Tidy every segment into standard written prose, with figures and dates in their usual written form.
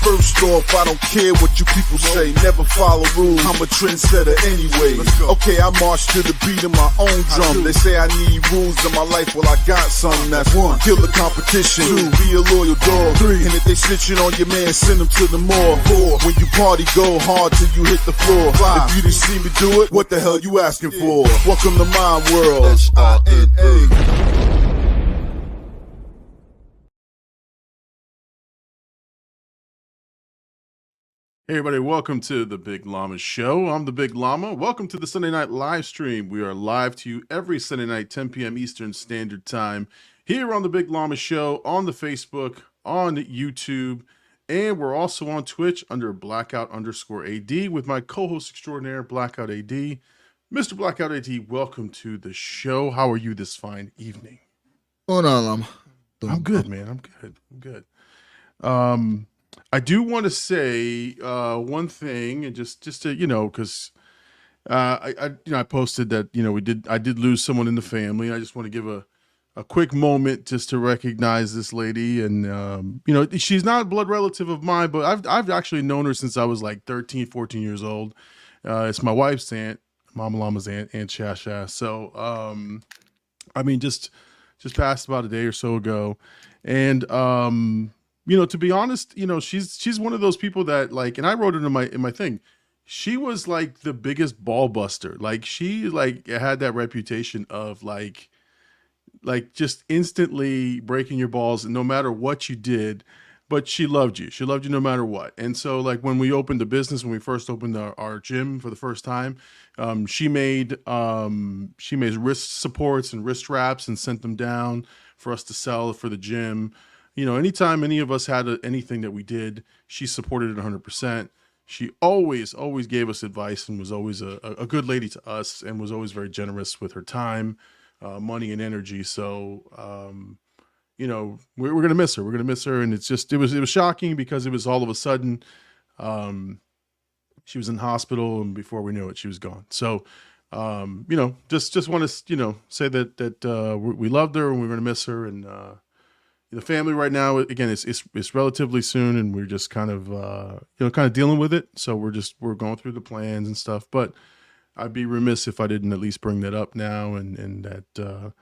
First off, I don't care what you people say. Never follow rules. I'm a trendsetter anyway. Okay, I march to the beat of my own drum. They say I need rules in my life. Well, I got some. That's 1. Kill the competition. 2. Be a loyal dog. 3. And if they snitching on your man, send them to the mall. 4. When you party, go hard till you hit the floor. 5. If you didn't see me do it, what the hell you asking for? Welcome to my world. SINA. Hey everybody, welcome to the Big Llama Show. I'm the Big Llama. Welcome to the Sunday night live stream. We are live to you every Sunday night, 10 p.m. Eastern Standard Time, here on the Big Llama Show, on the Facebook, on YouTube, and we're also on Twitch under Blkout_AD with my co-host extraordinaire, Blkout AD. Mr. Blkout AD, welcome to the show. How are you this fine evening? Hold on, Llama. I'm good, man. I'm good. I do want to say one thing, and just to because I posted that I did lose someone in the family. I just want to give a quick moment just to recognize this lady, and she's not a blood relative of mine, but I've actually known her since I was like 13, 14 years old. It's my wife's aunt, Mama Llama's aunt Shasha. So just passed about a day or so ago, and to be honest, she's one of those people that and I wrote it in my thing. She was like the biggest ball buster. Like she had that reputation of like just instantly breaking your balls, and no matter what you did, but she loved you. She loved you no matter what. And so when we opened the business, when we first opened our gym for the first time, she made wrist supports and wrist wraps and sent them down for us to sell for the gym. Anytime any of us had anything that we did, she supported it 100%. She always gave us advice and was always a good lady to us, and was always very generous with her time, money, and energy. So, we're going to miss her. We're going to miss her. And it was shocking because it was all of a sudden, she was in hospital, and before we knew it, she was gone. So, just want to, say that we loved her and we're going to miss her. And, the family right now, again, it's relatively soon, and we're just kind of dealing with it. So we're going through the plans and stuff, but I'd be remiss if I didn't at least bring that up now, and that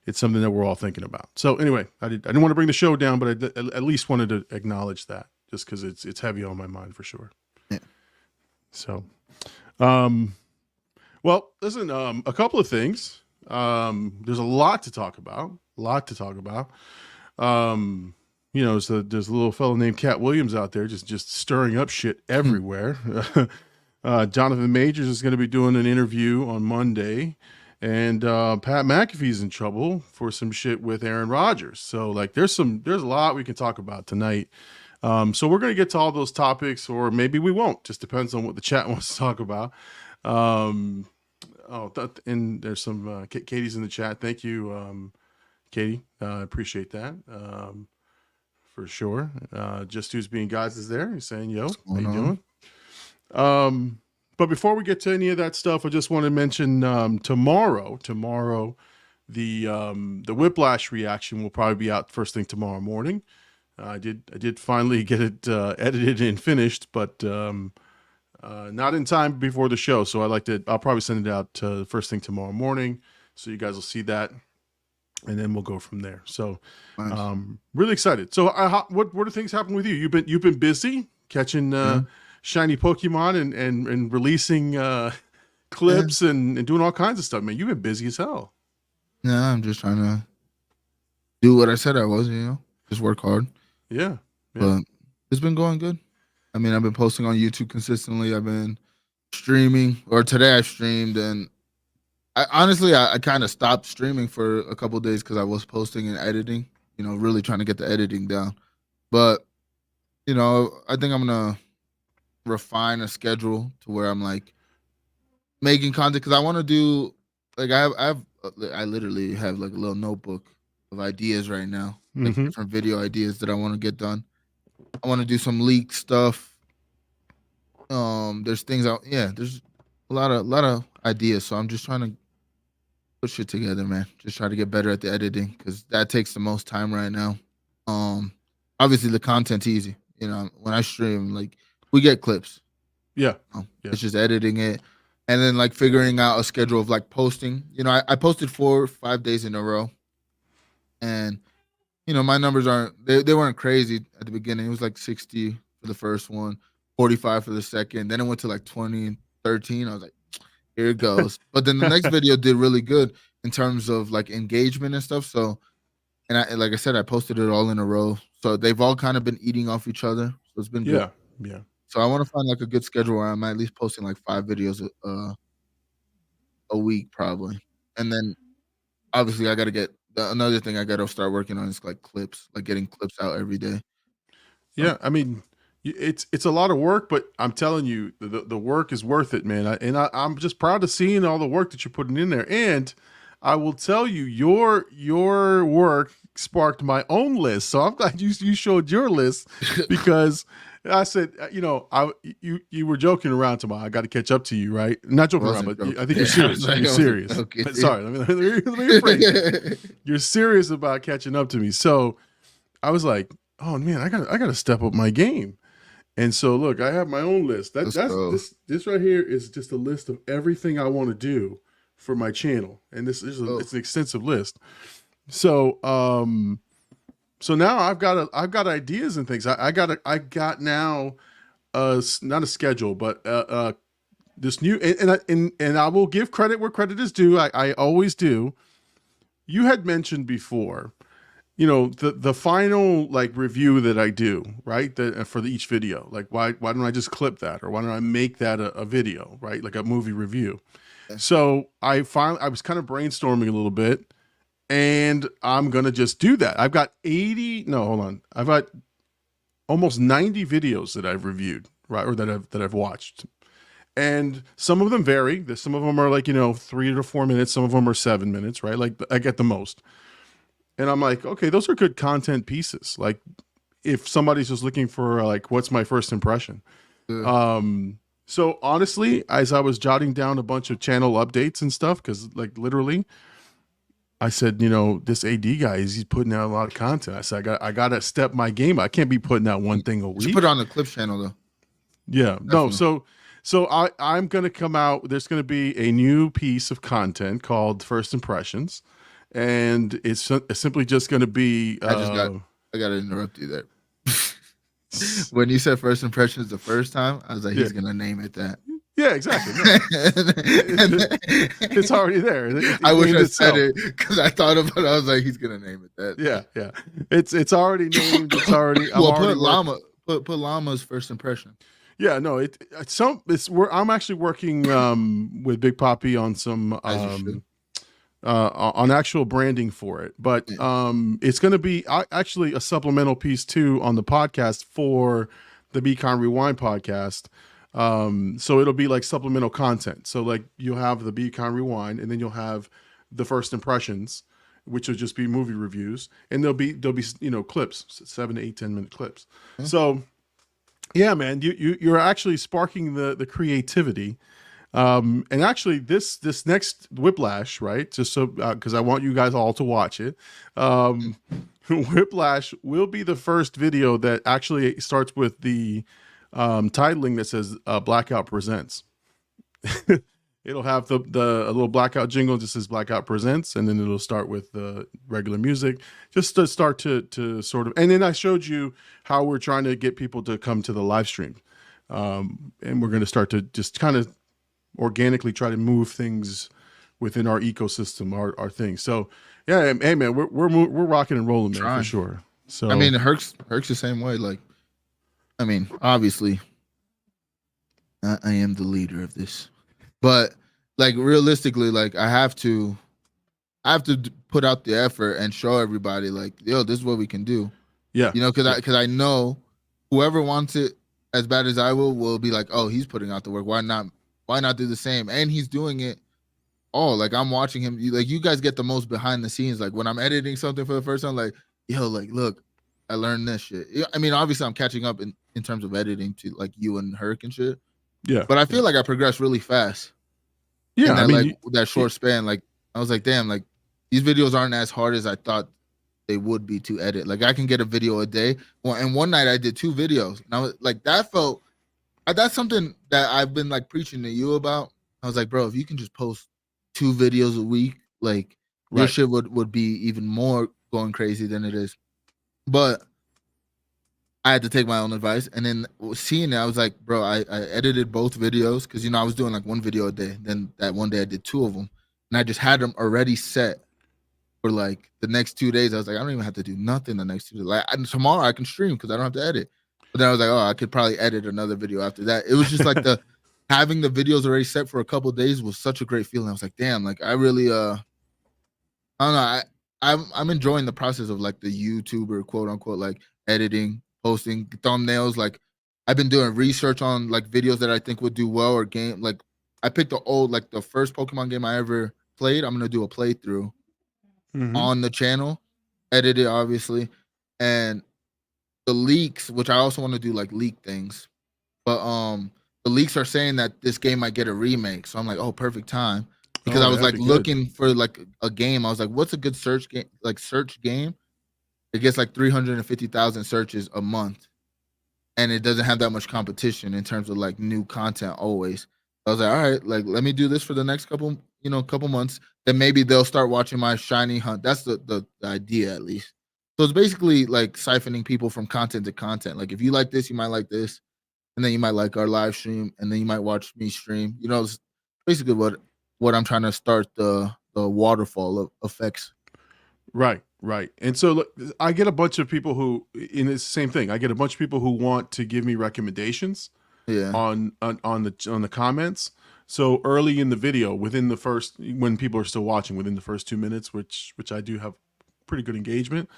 it's something that we're all thinking about. So anyway, I didn't want to bring the show down, but I at least wanted to acknowledge that, just because it's heavy on my mind for sure. Yeah. So, well, listen, a couple of things. There's a lot to talk about. So there's a little fellow named Cat Williams out there just stirring up shit everywhere. Jonathan Majors is going to be doing an interview on Monday, and Pat McAfee's in trouble for some shit with Aaron Rodgers. So there's a lot we can talk about tonight. So we're going to get to all those topics, or maybe we won't. Just depends on what the chat wants to talk about. And there's some Katie's in the chat. Thank you, Katie. Appreciate that. For sure. Just Who's Being Guys is there. He's saying, yo, how you doing? But before we get to any of that stuff, I just want to mention tomorrow, the Whiplash reaction will probably be out first thing tomorrow morning. I did finally get it edited and finished, but not in time before the show. So I'll probably send it out first thing tomorrow morning, so you guys will see that, and then we'll go from there. So, nice. Really excited. So, what are things happening with you? You've been busy catching shiny Pokemon and releasing clips and doing all kinds of stuff, man. You've been busy as hell. Yeah, I'm just trying to do what I said I was, just work hard. Yeah. But it's been going good. I mean, I've been posting on YouTube consistently. I've been streaming, or today I streamed, and I honestly kind of stopped streaming for a couple of days because I was posting and editing, really trying to get the editing down. But, I think I'm going to refine a schedule to where I'm making content, because I want to do I literally have a little notebook of ideas right now, different video ideas that I want to get done. I want to do some leak stuff. There's things out. Yeah, there's a lot of ideas. So I'm just trying to put shit together, man. Just try to get better at the editing, because that takes the most time right now. Obviously the content's easy. You know, when I stream, like we get clips. Yeah. It's just editing it, and then like figuring out a schedule of like posting. You know, I posted 4 or 5 days in a row, and you know my numbers they weren't crazy at the beginning. It was like 60 for the first one, 45 for the second. Then it went to like 20 and 13. I was like, here it goes. But then the next video did really good in terms of like engagement and stuff. So, and like I said, I posted it all in a row. So they've all kind of been eating off each other. So it's been good. Yeah. So I want to find like a good schedule where I'm at least posting like 5 videos a week probably. And then obviously I got to get another thing I got to start working on is like clips, like getting clips out every day. Yeah, I mean, it's a lot of work, but I'm telling you, the work is worth it, man. I'm just proud of seeing all the work that you're putting in there. And I will tell you, your work sparked my own list. So I'm glad you showed your list because I said, you know, you were joking around tomorrow. I got to catch up to you, right? Not joking around, but I think you're serious. You're serious. Okay. Sorry, let me rephrase. You're serious about catching up to me. So I was like, oh man, I gotta step up my game. And so look, I have my own list. This right here is just a list of everything I want to do for my channel, and it's an extensive list. So so now I've got ideas and things. I got now not a schedule, but this new and I will give credit where credit is due. I always do. You had mentioned before, you know, the final like review that I do, right? For each video, like why don't I just clip that, or why don't I make that a video, right? Like a movie review. Okay. So I was kind of brainstorming a little bit, and I'm gonna just do that. I've got I've got almost 90 videos that I've reviewed, right, or that I've watched. And some of them vary. Some of them are like, you know, 3 to 4 minutes. Some of them are 7 minutes, right? Like I get the most. And I'm like, okay, those are good content pieces. Like if somebody's just looking for like, what's my first impression? So honestly, as I was jotting down a bunch of channel updates and stuff, because like literally, I said, you know, this AD guy he's putting out a lot of content. I said, I got to step my game. I can't be putting out one thing a week. You put it on the Clips channel though. Yeah, definitely. No. So I'm going to come out. There's going to be a new piece of content called First Impressions. And it's simply just going to be. I got to interrupt you there. When you said First Impressions the first time, I was like, he's going to name it that. Yeah, exactly. No. It's already there. I wish I said it because I thought about it. I was like, he's going to name it that. Yeah. It's already named. It's already. Put Llama. Put Llama's First Impression. Yeah, no. I'm actually working with Big Poppy on some. On actual branding for it, but it's going to be actually a supplemental piece too on the podcast for the Beacon Rewind podcast. So it'll be like supplemental content. So like you'll have the Beacon Rewind, and then you'll have the First Impressions, which will just be movie reviews, and there'll be you know clips, 7 to 8, 10-minute clips. Mm-hmm. So yeah, man, you're actually sparking the creativity. And actually this next Whiplash, right? Just so, cause I want you guys all to watch it. Whiplash will be the first video that actually starts with the, titling that says, Blkout Presents. It'll have a little Blkout jingle, just says Blkout Presents. And then it'll start with the regular music, just to start to sort of, and then I showed you how we're trying to get people to come to the live stream. And we're going to start to just kind of organically try to move things within our ecosystem, our thing. So yeah, hey man, we're rocking and rolling, man, for sure. So I mean, Herc's the same way. Like, I mean, obviously, I am the leader of this, but like realistically, like I have to put out the effort and show everybody, like, yo, this is what we can do. Yeah, you know, because I know whoever wants it as bad as I will be like, oh, he's putting out the work. Why not do the same? And he's doing it all. Like I'm watching him. Like you guys get the most behind the scenes. Like when I'm editing something for the first time, like, yo, like, look, I learned this shit. I mean, obviously I'm catching up in terms of editing to like you and Herc and shit. Yeah. But I feel like I progressed really fast. Yeah. I mean, like that short span, like I was like, damn, like these videos aren't as hard as I thought they would be to edit. Like I can get a video a day. And one night I did 2 videos, and I was like, that's something that I've been like preaching to you about. I was like, bro, if you can just post 2 videos a week, like your shit would be even more going crazy than it is. But I had to take my own advice, and then seeing it, I was like, bro, I edited both videos because I was doing like 1 video a day. Then that one day I did 2 of them, and I just had them already set for like the next 2 days. I was like, I don't even have to do nothing the next 2 days. Like tomorrow I can stream because I don't have to edit. But then I was like, oh, I could probably edit another video after that. It was just like having the videos already set for a couple of days was such a great feeling. I was like, damn, like I really I don't know. I'm enjoying the process of like the YouTuber quote unquote like editing, posting thumbnails. Like I've been doing research on like videos that I think would do well or game. Like I picked the first Pokemon game I ever played. I'm gonna do a playthrough on the channel, edited obviously, and the leaks, which I also want to do like leak things, but the leaks are saying that this game might get a remake. So I'm like, oh, perfect time. Because I was like looking for like a game. I was like, what's a good search game? Like search game. It gets like 350,000 searches a month. And it doesn't have that much competition in terms of like new content always. I was like, all right, like let me do this for the next couple months. Then maybe they'll start watching my shiny hunt. That's the idea at least. So it's basically like siphoning people from content to content. Like if you like this, you might like this. And then you might like our live stream. And then you might watch me stream. It's basically what I'm trying to start the waterfall of effects. Right. And so look, I get a bunch of people who in the same thing. I get a bunch of people who want to give me recommendations on the comments. So early in the video, when people are still watching, within the first 2 minutes, which I do have pretty good engagement,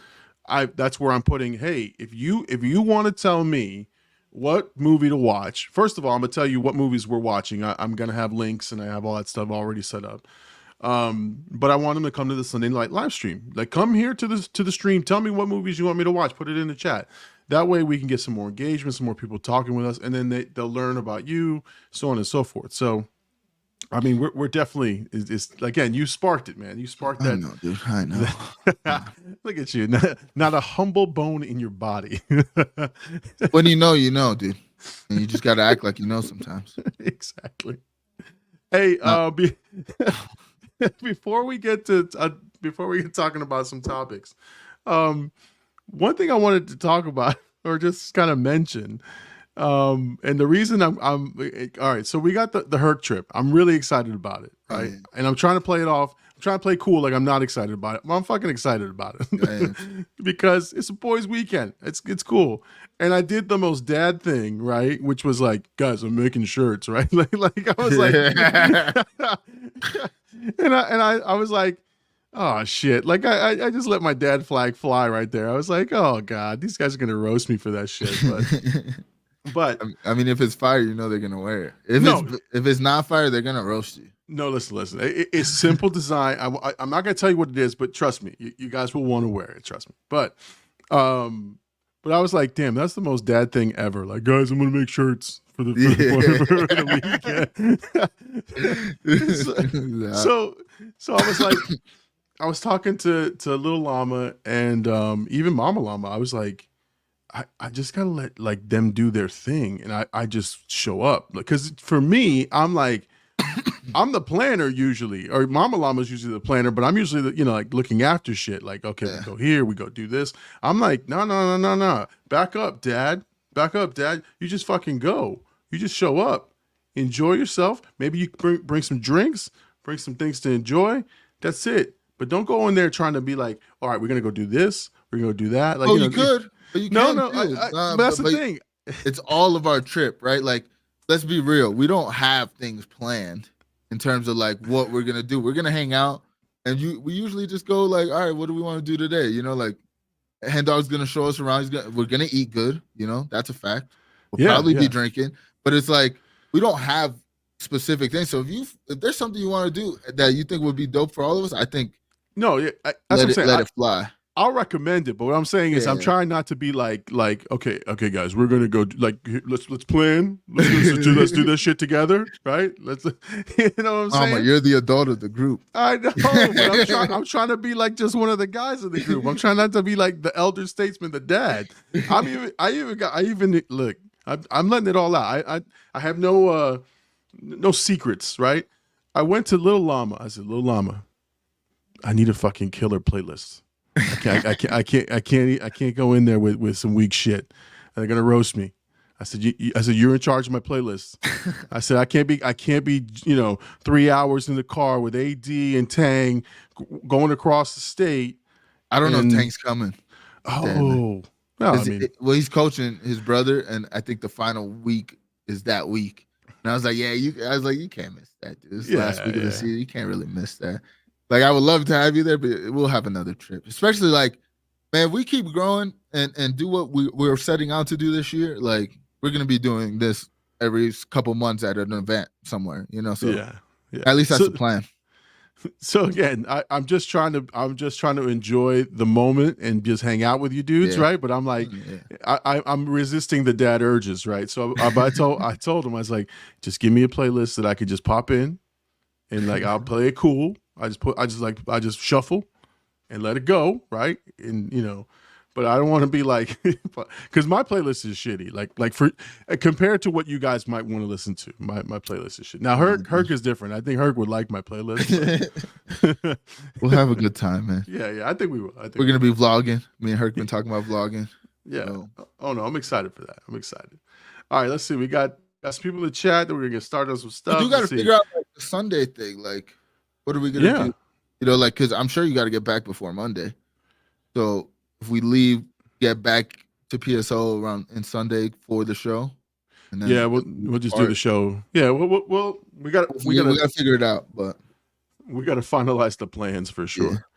that's where I'm putting, hey, if you want to tell me what movie to watch, first of all, I'm gonna tell you what movies we're watching. I'm gonna have links and I have all that stuff already set up. But I want them to come to the Sunday night live stream. Like, come here to the stream. Tell me what movies you want me to watch. Put it in the chat. That way we can get some more engagement, some more people talking with us, and then they'll learn about you, so on and so forth. So, I mean, we're definitely it's again. You sparked it, man. You sparked that. I know, dude. I know. Look at you. Not a humble bone in your body. When you know, dude. And you just got to act like you know sometimes. Exactly. Hey, before we get talking about some topics, one thing I wanted to talk about or just kind of mention, and the reason I'm all right. So we got the Herc trip. I'm really excited about it, right? And I'm trying to play it off. I'm trying to play cool, like I'm not excited about it. Well, I'm fucking excited about it because it's a boys' weekend. It's cool. And I did the most dad thing, right? Which was like, guys, I'm making shirts, right? like I was like, and I was like, oh shit! Like I just let my dad flag fly right there. I was like, oh god, these guys are gonna roast me for that shit. But I mean, if it's fire, they're gonna wear it. If it's not fire, they're gonna roast you. No, listen. It's simple design. I'm not gonna tell you what it is, but trust me, you guys will want to wear it. Trust me. But I was like, damn, that's the most dad thing ever. Like, guys, I'm gonna make shirts for the weekend. So I was like, I was talking to little Llama and even Mama Llama. I was like, I just gotta let like them do their thing, and I just show up because for me, I'm like. I'm the planner usually, or Mama Llama's usually the planner, but I'm usually like looking after shit. Like, okay, we go here, we go do this. I'm like, no. Back up, Dad. You just fucking go. You just show up. Enjoy yourself. Maybe you bring some drinks, bring some things to enjoy. That's it. But don't go in there trying to be like, all right, we're going to go do this. We're going to go do that. Like, you could. But you no. But that's the thing. It's all of our trip, right? Like, let's be real. We don't have things planned in terms of like what we're gonna do. We're gonna hang out, and we usually just go like, all right, what do we want to do today? Like, Hen Dog's gonna show us around. We're gonna eat good. That's a fact. We'll probably be drinking, but it's like we don't have specific things. So if there's something you want to do that you think would be dope for all of us, I think that's what I'm saying. Let it fly. I'll recommend it, but what I'm saying is I'm Yeah. trying not to be like okay guys, we're gonna go like let's plan, let's do this shit together, right? Let's you know what I'm Mama, saying? you're the adult of the group. I know, but I'm trying to be like just one of the guys in the group. I'm trying not to be like the elder statesman, the dad. I even look. I'm letting it all out. I have no secrets, right? I went to Little Llama. I said, Little Llama, I need a fucking killer playlist. I can't go in there with some weak shit. They're gonna roast me. I said, you're in charge of my playlist. I said, I can't be, 3 hours in the car with AD and Tang going across the state. I don't know if Tank's coming. Oh, no, I mean, he's coaching his brother, and I think the final week is that week. And I was like, you can't miss that, dude. It's last week of the season. You can't really miss that. Like, I would love to have you there, but we'll have another trip. Especially, like, man, we keep growing and do what we're setting out to do this year. Like, we're going to be doing this every couple months at an event somewhere, So yeah. At least that's the plan. So again, I'm just trying to enjoy the moment and just hang out with you dudes, right? But I'm like, I'm resisting the dad urges, right? So I told him, I was like, just give me a playlist that I could just pop in, and like I'll play it cool. I just shuffle and let it go, right? And but I don't want to be like, because my playlist is shitty. Like for compared to what you guys might want to listen to, my playlist is shit. Now Herc is different. I think Herc would like my playlist. We'll have a good time, man. Yeah, I think we will. We're gonna be vlogging. Me and Herc been talking about vlogging. Yeah. So. Oh no, I'm excited for that. I'm excited. All right, let's see. We got some people in the chat that we're gonna get started on some stuff. You got to figure out like the Sunday thing. Like, what are we gonna do? Like, because I'm sure you got to get back before Monday. So if we leave, get back to PSO around in Sunday for the show, and then we'll just do the show. Yeah, we got to figure it out, but we got to finalize the plans for sure.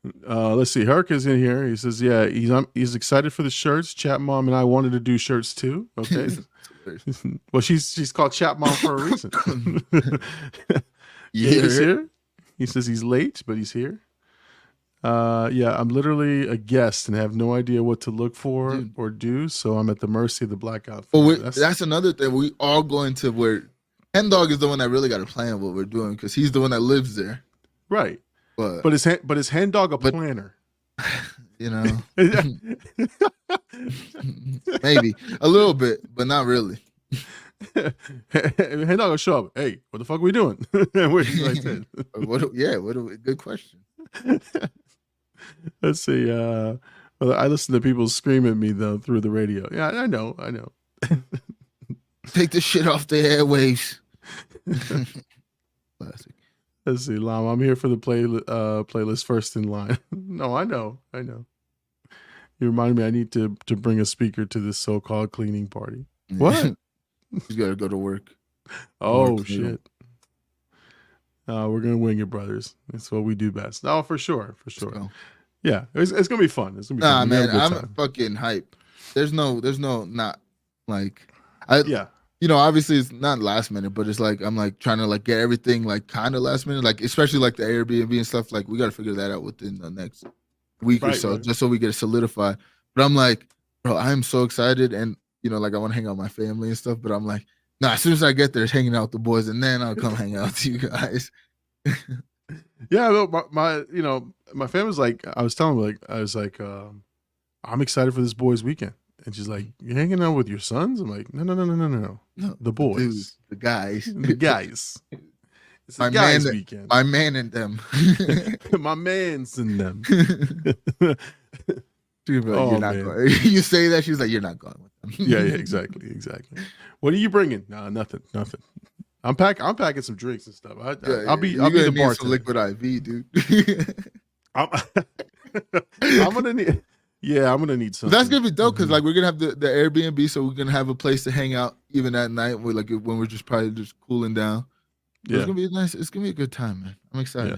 Yeah. Let's see. Herc is in here. He says, "Yeah, he's excited for the shirts. Chat Mom and I wanted to do shirts too." Okay. Well, she's called Chat Mom for a reason. He's here. He says he's late, but he's here. I'm literally a guest and have no idea what to look for or do, so I'm at the mercy of the Blkout. Well, that's another thing. We all going to where Hen Dog is the one that really got to plan what we're doing because he's the one that lives there, right? But is Hen Dog a planner? Maybe a little bit, but not really. Hen Dog will show up. Hey, what the fuck are we doing? Good question. Let's see. I listen to people scream at me though through the radio. Yeah, I know. Take the shit off the airwaves. Classic. Let's see, Llama. I'm here for the playlist first in line. No, I know. You reminded me I need to bring a speaker to this so-called cleaning party. What? He's got to go to work. Oh, shit. We're going to wing it, brothers. That's what we do best. Oh, for sure. Yeah, it's going to be fun. It's going to be fun. Man, I'm fucking hype. There's no not like obviously it's not last minute, but it's like I'm like trying to like get everything like kind of last minute, like especially like the Airbnb and stuff. Like we got to figure that out within the next week or so, just so we get it solidified. But I'm like, bro, I'm so excited, and like I want to hang out with my family and stuff. But I'm like, as soon as I get there, it's hanging out with the boys, and then I'll come hang out with you guys. Yeah, my family's like, I was telling them, I'm excited for this boys' weekend. And she's like, "You're hanging out with your sons?" I'm like, No. The boys. Dude, the guys. The guys. It's my guys' weekend. My man and them. My man's in them. Like, you're not going. You say that, she's like, you're not going with them. Yeah, exactly. What are you bringing? No, nothing. I'm packing some drinks and stuff. I'll be the bartender. Some liquid IV, dude. I'm gonna need. Yeah, I'm gonna need something. That's gonna be dope because like we're gonna have the Airbnb, so we're gonna have a place to hang out even at night. When we're just probably just cooling down. Yeah, it's gonna be nice. It's gonna be a good time, man. I'm excited. Yeah.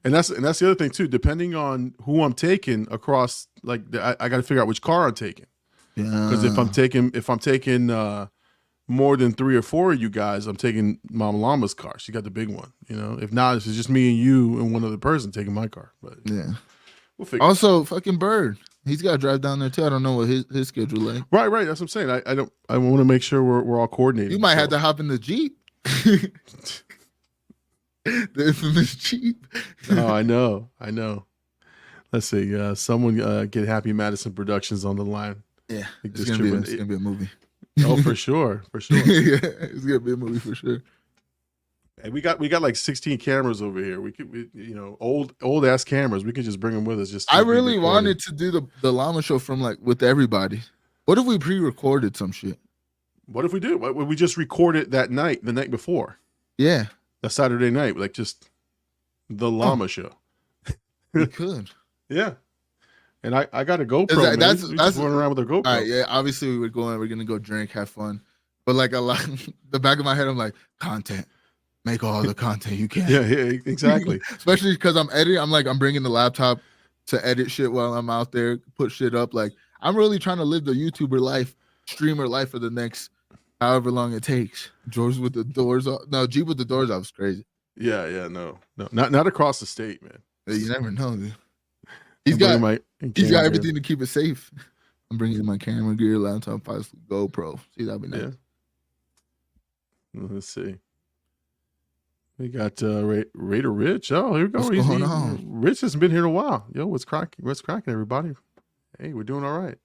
And that's the other thing too. Depending on who I'm taking across, like I got to figure out which car I'm taking. Yeah. Because if I'm taking more than 3 or 4 of you guys, I'm taking Mama Llama's car. She got the big one. If not, it's just me and you and one other person taking my car. But yeah. We'll figure. Also, fucking Bird. He's got to drive down there too. I don't know what his schedule like. Right. That's what I'm saying. I don't. I want to make sure we're all coordinated. You might have to hop in the Jeep. The infamous Jeep. Oh, I know. Let's see. Someone get Happy Madison Productions on the line. Yeah, Like it's gonna be a movie. Oh, for sure. Yeah, it's gonna be a movie for sure. And we got like 16 cameras over here. We could, old ass cameras. We could just bring them with us. I really wanted to do the Llama show from like with everybody. What if we pre-recorded some shit? What if we do? What we just record it that night, the night before? Yeah, a Saturday night, like just the Llama show. We could. Yeah. And I got a GoPro. That's just running around with a GoPro. All right, yeah. Obviously, we're gonna go drink, have fun, but like a lot, the back of my head, I'm like, content. Make all the content you can. Yeah, exactly. Especially because I'm editing. I'm bringing the laptop to edit shit while I'm out there, put shit up. Like I'm really trying to live the YouTuber life, streamer life for the next however long it takes. George with the doors off. No, Jeep with the doors off is crazy. Yeah, no, not across the state, man. You never know, dude. He's got everything to keep it safe. I'm bringing my camera gear, laptop, GoPro. See, that'd be nice. Yeah. Let's see. We got Raider Rich. Oh, here we go. What's going on? Rich hasn't been here in a while. Yo, what's cracking? What's cracking, everybody? Hey, we're doing all right.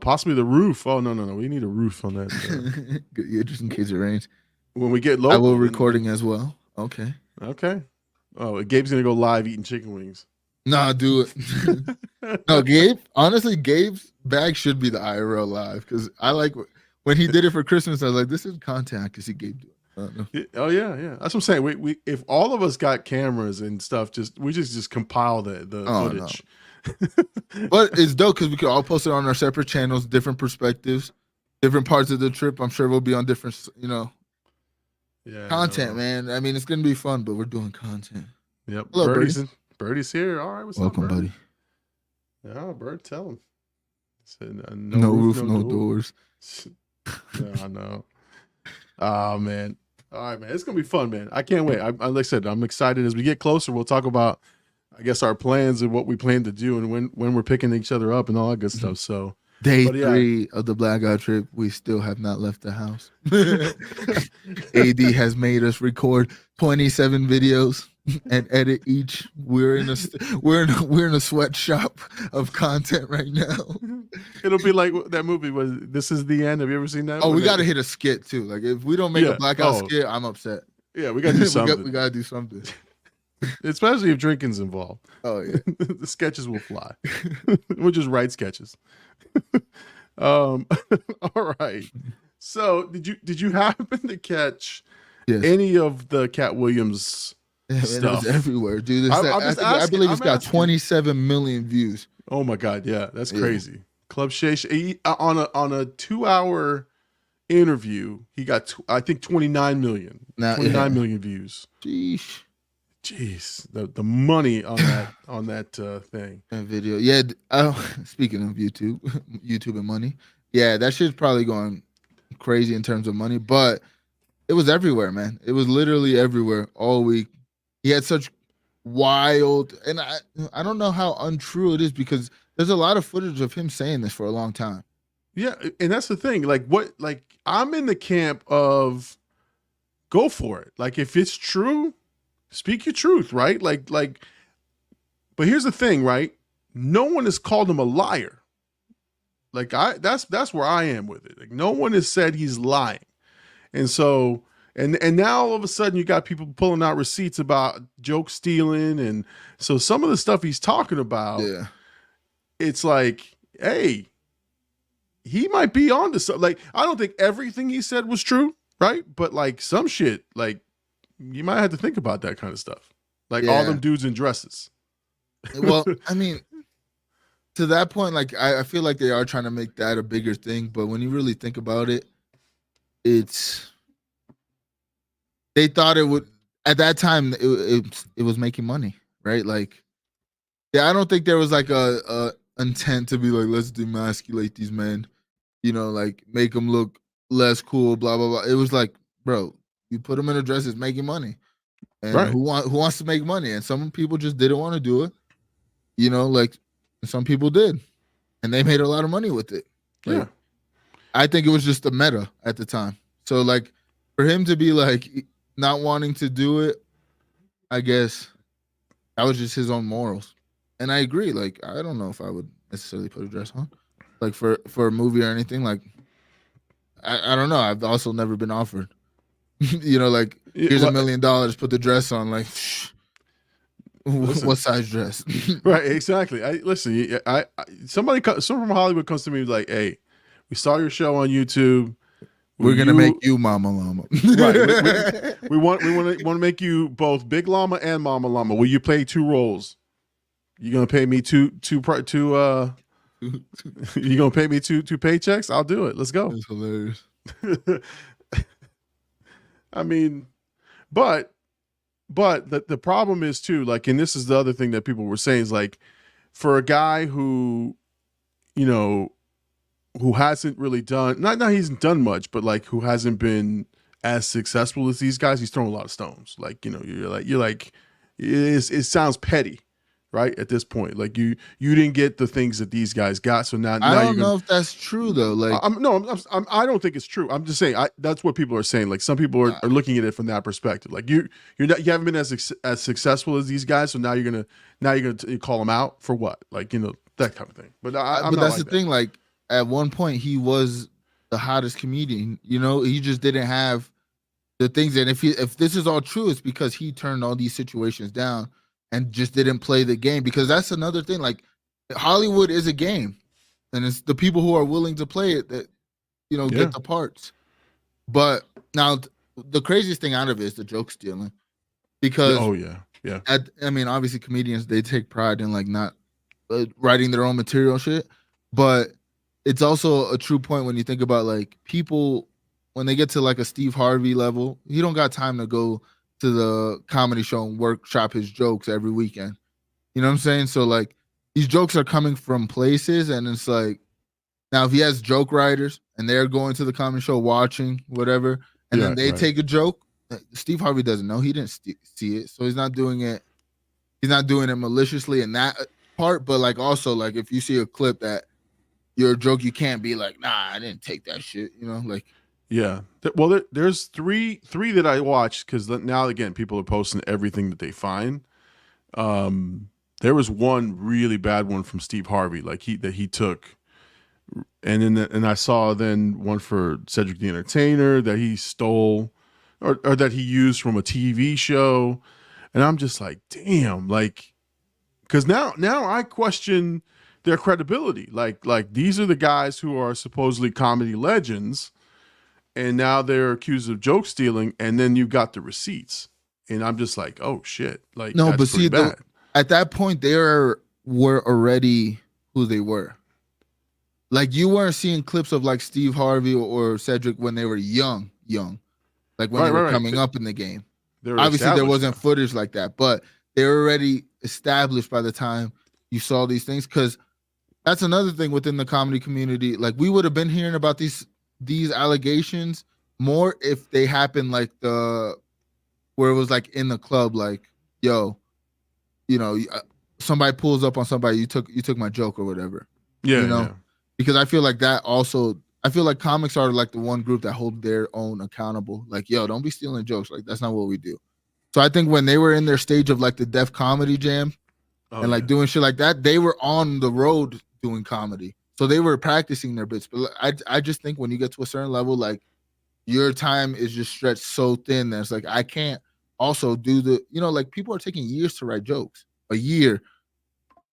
Possibly the roof. Oh, no. We need a roof on that. Yeah, just in case it rains. When we get low. I will recording as well. Okay. Oh, Gabe's going to go live eating chicken wings. Nah, do it. No, Gabe. Honestly, Gabe's bag should be the IRL live because I like when he did it for Christmas. I was like, this is content. I can see Gabe do it. Oh yeah. That's what I'm saying. We if all of us got cameras and stuff, we just compile the footage. No. But it's dope because we could all post it on our separate channels, different perspectives, different parts of the trip. I'm sure we'll be on different, content, man. I mean, it's gonna be fun, but we're doing content. Yep. Hello, Birdie's here. All right, what's Welcome, up, Birdie? buddy. Yeah, Bird, tell him. Said, no roof, no doors. I know. Oh man. All right, man. It's gonna be fun, man. I can't wait. Like I said, I'm excited. As we get closer, we'll talk about, I guess, our plans and what we plan to do, and when we're picking each other up and all that good stuff. So Day 3 of the Blkout trip, we still have not left the house. AD has made us record 27 videos and edit each. We're in a sweatshop of content right now. It'll be like that movie was This Is the End. Have you ever seen that? Oh, we got to hit a skit too. Like if we don't make a Blkout skit, I'm upset. Yeah, we got to do something. we got to do something. Especially if drinking's involved. Oh yeah, the sketches will fly. We'll just write sketches. All right. So did you happen to catch any of the Cat Williams stuff? It was everywhere, dude. I believe it's got 27 million views. Oh my god, yeah, that's crazy. Club Shay on a 2-hour interview, he got I think 29 million. 29 million views. Jeez, the money on that thing. That video, yeah. Speaking of YouTube and money, yeah, that shit's probably going crazy in terms of money. But it was everywhere, man. It was literally everywhere all week. He had such wild, and I don't know how untrue it is because there's a lot of footage of him saying this for a long time. Yeah, and that's the thing. Like I'm in the camp of go for it. Like if it's true, speak your truth, right? Like, but here's the thing, right? No one has called him a liar. Like that's where I am with it. Like no one has said he's lying. And so, and now all of a sudden you got people pulling out receipts about joke stealing. And so some of the stuff he's talking about, it's like, hey, he might be onto something. Like, I don't think everything he said was true, right? But like some shit, like, you might have to think about that kind of stuff. Like all them dudes in dresses. Well, I mean, to that point, like I feel like they are trying to make that a bigger thing. But when you really think about it, they thought it would, at that time, it was making money, right? Like, I don't think there was like a intent to be like, let's demasculate these men, like make them look less cool, blah, blah, blah. It was like, bro, you put them in a dress, it's making money. And who wants to make money? And some people just didn't want to do it. You know, like some people did, and they made a lot of money with it. Like, Yeah. I think it was just the meta at the time. So like for him to be like not wanting to do it, I guess that was just his own morals. And I agree. Like I don't know if I would necessarily put a dress on, like for a movie or anything. Like I don't know. I've also never been offered. You know, like here's $1 million, put the dress on. Like Listen. what size dress? Right, exactly. Someone from Hollywood comes to me like, "Hey, we saw your show on YouTube. We're gonna make you Mama Llama." Right. We want to make you both Big Llama and Mama Llama. Will you play 2 roles? You gonna pay me two you gonna pay me two paychecks? I'll do it. Let's go. That's hilarious. I mean, but the problem is too, like, and this is the other thing that people were saying is like, for a guy who, you know, who hasn't really done, not he hasn't done much, but like who hasn't been as successful as these guys, he's throwing a lot of stones. Like, you know, you're like, it sounds petty, right? At this point, like you didn't get the things that these guys got, so now I don't know if that's true though. Like, I don't think it's true. I'm just saying that's what people are saying. Like some people are looking at it from that perspective. Like you haven't been as successful as these guys, so now you're gonna call them out for what? Like, you know, that kind of thing. But that's the thing. Like at one point he was the hottest comedian. You know, he just didn't have the things. And if this is all true, it's because he turned all these situations down and just didn't play the game. Because that's another thing. Like Hollywood is a game, and it's the people who are willing to play it that, you know, get the parts. But now the craziest thing out of it is the joke stealing, because I mean, obviously comedians, they take pride in like not writing their own material shit, but it's also a true point when you think about like people when they get to like a Steve Harvey level, he don't got time to go to the comedy show and workshop his jokes every weekend. You know what I'm saying? So like these jokes are coming from places, and it's like, now if he has joke writers and they're going to the comedy show watching whatever, and then they take a joke, Steve Harvey doesn't know, he didn't see it, so he's not doing it maliciously in that part. But like also like if you see a clip that your joke, you can't be like, nah, I didn't take that shit, you know, like. Yeah. Well, there's three that I watched, because now again people are posting everything that they find. There was one really bad one from Steve Harvey, like he took, and then I saw then one for Cedric the Entertainer that he stole or that he used from a TV show, and I'm just like, damn, like, because now I question their credibility. Like these are the guys who are supposedly comedy legends, and now they're accused of joke stealing, and then you got the receipts, and I'm just like, oh shit, like no, that's but see, bad. At that point they were already who they were. Like you weren't seeing clips of like Steve Harvey or Cedric when they were young, like when they were coming up in the game. Obviously there wasn't footage like that, but they were already established by the time you saw these things. Because that's another thing within the comedy community. Like we would have been hearing about these allegations more if they happened like where it was like in the club, like, yo, you know, somebody pulls up on somebody, you took my joke or whatever. Yeah, you know, yeah. Because I feel like that also, I feel like comics are like the one group that hold their own accountable. Like, yo, don't be stealing jokes. Like that's not what we do. So I think when they were in their stage of like the Def Comedy Jam and like doing shit like that, they were on the road doing comedy. So they were practicing their bits. But I just think when you get to a certain level, like your time is just stretched so thin that it's like, I can't also do the, you know, like people are taking years to write jokes, a year,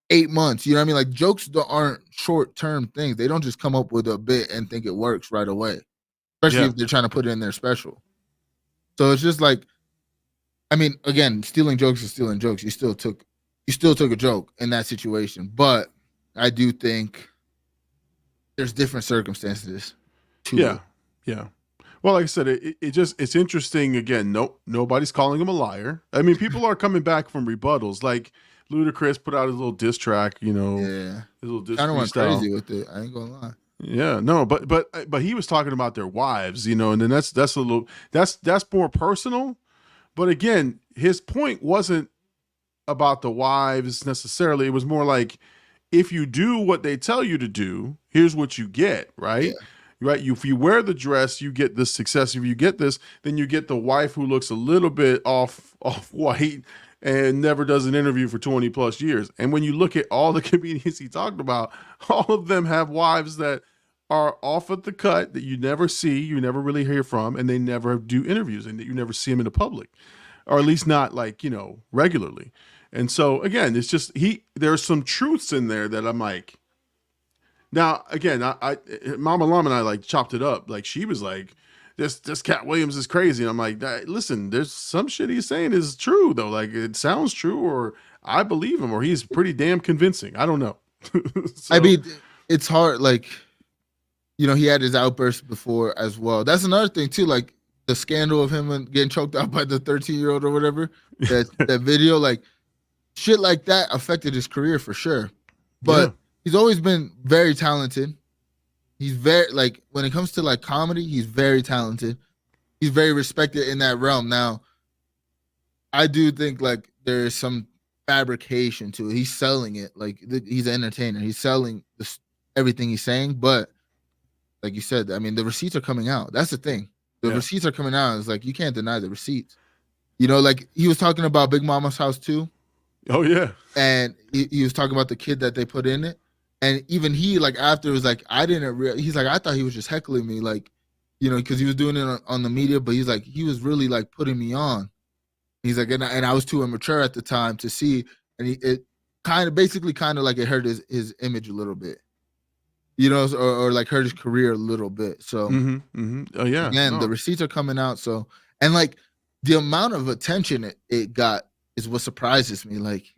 8 months. You know what I mean? Like jokes aren't short-term things. They don't just come up with a bit and think it works right away, especially if they're trying to put it in their special. So it's just like, I mean, again, stealing jokes is stealing jokes. You still took a joke in that situation. But I do think there's different circumstances to it. Yeah. Well, like I said, it's interesting. Again, nobody's calling him a liar. I mean, people are coming back from rebuttals. Like Ludacris put out his little diss track, you know. Yeah. His little diss. I don't went crazy with it. I ain't gonna lie. Yeah, no, but he was talking about their wives, you know, and then that's a little that's more personal. But again, his point wasn't about the wives necessarily. It was more like, if you do what they tell you to do, here's what you get, Yeah. right? Right. If you wear the dress, you get this success. If you get this, then you get the wife who looks a little bit off white and never does an interview for 20 plus years. And when you look at all the comedians he talked about, all of them have wives that are off at the cut that you never see, you never really hear from, and they never do interviews, and you never see them in the public, or at least not like, regularly. And so again, it's just there's some truths in there that I'm like, now again, I Mama Llama and I like chopped it up. Like, she was like, this Cat Williams is crazy. And I'm like, listen, there's some shit he's saying is true though. Like, it sounds true, or I believe him, or he's pretty damn convincing. I don't know. I mean, it's hard. Like, he had his outbursts before as well. That's another thing too. Like, the scandal of him getting choked out by the 13-year-old or whatever. That video, like, shit like that affected his career for sure. But he's always been very talented. He's very, like, when it comes to like comedy, he's very talented. He's very respected in that realm. Now, I do think like there is some fabrication to it. He's selling it. Like, he's an entertainer. He's selling everything he's saying. But like you said, I mean, the receipts are coming out. That's the thing. The receipts are coming out. It's like, you can't deny the receipts. Like, he was talking about Big Mama's house too. Oh yeah. And he was talking about the kid that they put in it. And even he, like, after, was like, he's like, I thought he was just heckling me, like, because he was doing it on the media, but he's like, he was really like putting me on. He's like, and I was too immature at the time to see, and it kind of like it hurt his image a little bit, or like hurt his career a little bit. So Oh yeah. Again, the receipts are coming out. So, and like the amount of attention it got is what surprises me. Like,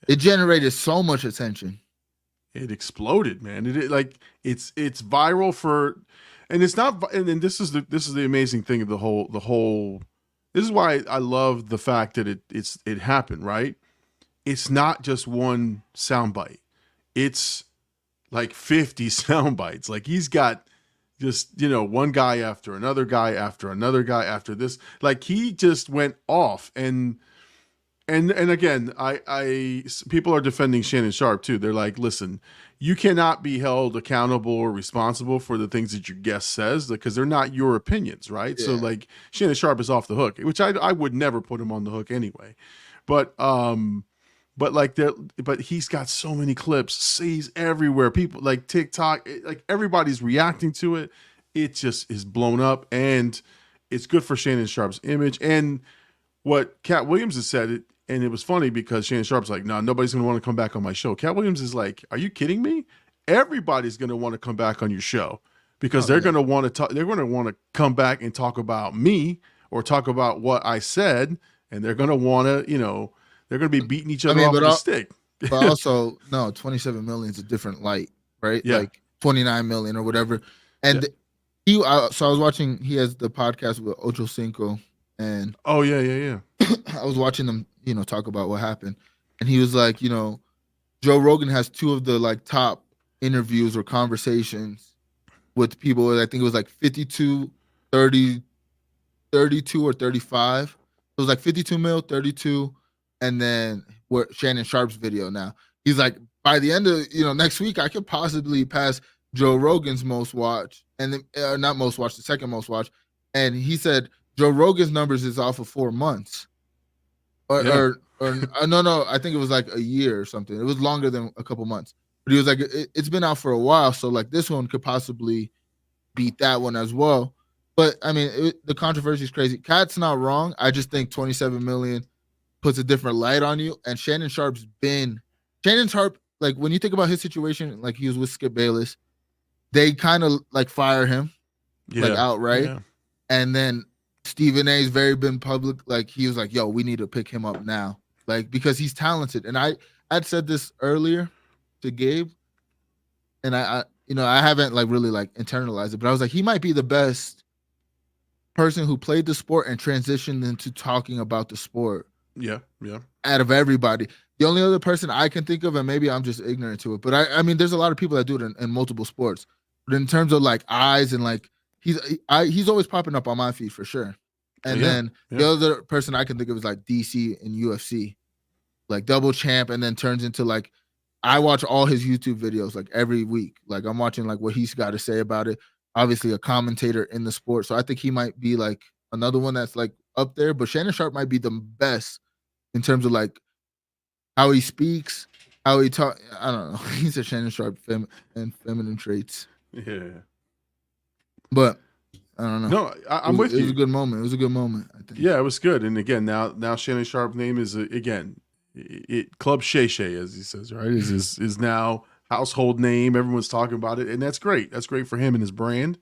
it generated so much attention. It exploded, man. It's viral for, and it's not. And then this is the amazing thing of the whole. This is why I love the fact that it happened, right? It's not just one soundbite. It's like 50 sound bites. Like, he's got just, one guy after another guy after another guy after this. Like, he just went off. And again, I people are defending Shannon Sharp too. They're like, listen, you cannot be held accountable or responsible for the things that your guest says, because they're not your opinions, right? Yeah. So like, Shannon Sharp is off the hook, which I would never put him on the hook anyway. But he's got so many clips, sees everywhere. People like TikTok, like, everybody's reacting to it. It just is blown up, and it's good for Shannon Sharp's image. And what Cat Williams has said, and it was funny because Shannon Sharp's like, no, nobody's going to want to come back on my show. Cat Williams is like, are you kidding me? Everybody's going to want to come back on your show, because they're going to want to talk. They're going to want to come back and talk about me, or talk about what I said. And they're going to want to, they're going to be beating each other off with a stick. But also, no, 27 million is a different light, right? Yeah. Like 29 million or whatever. And so I was watching, he has the podcast with Ocho Cinco. And yeah. I was watching them, talk about what happened. And he was like, Joe Rogan has two of the like top interviews or conversations with people. I think it was like 52, 30, 32 or 35. It was like 52 mil, 32. And then Shannon Sharp's video now. He's like, by the end of, next week, I could possibly pass Joe Rogan's most watched, and then, not most watched, the second most watched. And he said Joe Rogan's numbers is off of 4 months. Or no, I think it was like a year or something. It was longer than a couple months. But he was like, it's been out for a while, so like this one could possibly beat that one as well. But I mean, the controversy is crazy. Cat's not wrong. I just think 27 million puts a different light on you. And Shannon Sharp, like, when you think about his situation, like, he was with Skip Bayless, they kind of like fire him, like, outright. Yeah. And then Stephen A's very been public, like, he was like, yo, we need to pick him up now, like, because he's talented. And I'd said this earlier to Gabe, and I haven't like really like internalized it, but I was like, he might be the best person who played the sport and transitioned into talking about the sport. Yeah. Out of everybody, the only other person I can think of, and maybe I'm just ignorant to it, but I mean, there's a lot of people that do it in multiple sports. But in terms of like eyes and like, he's always popping up on my feed for sure. And then the other person I can think of is like DC and UFC. like double champ, and then turns into like I watch all his YouTube videos like every week. Like I'm watching like what he's got to say about it. Obviously, a commentator in the sport, so I think he might be like another one that's like up there. But Shannon Sharp might be the best in terms of like how he speaks, how he talk. I don't know. He's a Shannon Sharp and feminine traits. Yeah, but I don't know. No, I'm with you. It was a good moment. It was a good moment, I think. Yeah, it was good. And again, now Shannon Sharp's name is again, Club Shay Shay, as he says, right? Is now household name. Everyone's talking about it, and that's great. That's great for him and his brand.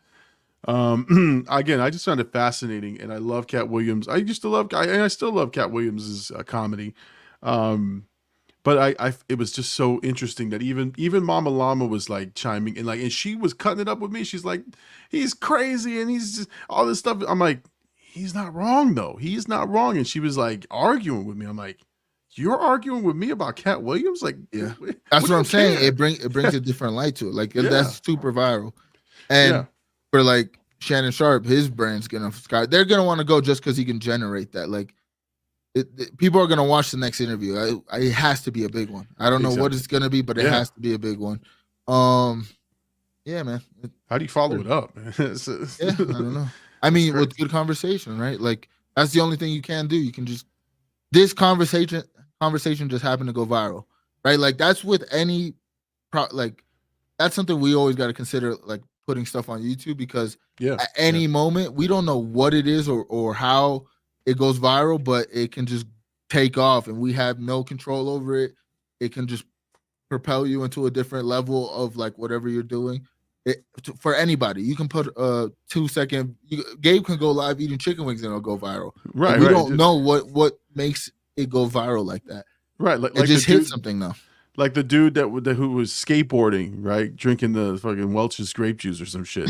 Again, I just found it fascinating, and I love Cat Williams. I used to love, and I still love Cat Williams's comedy. But it was just so interesting that even Mama Llama was like chiming in, like, and she was cutting it up with me. She's like, he's crazy, and he's just all this stuff. I'm like, he's not wrong though. He's not wrong. And she was like arguing with me. I'm like, you're arguing with me about Cat Williams? Like, yeah, that's what I'm saying. It brings a different light to it. Like that's super viral. And for like Shannon Sharp, his brand's gonna sky. They're gonna want to go just because he can generate that. Like, people are gonna watch the next interview. It has to be a big one. I don't know what it's gonna be, but it has to be a big one. Yeah, man. How do you follow it up? I don't know. I mean, with good conversation, right? Like that's the only thing you can do. You can just this conversation just happened to go viral, right? Like that's with any like that's something we always got to consider, like putting stuff on YouTube, because at any moment we don't know what it is or how it goes viral, but it can just take off and we have no control over it. It can just propel you into a different level of like whatever you're doing. For anybody, you can put a 2-second. Gabe can go live eating chicken wings and it'll go viral. Right. And we don't know what makes it go viral like that. Right. Like it just hit something though. Like the dude who was skateboarding, right, drinking the fucking Welch's grape juice or some shit.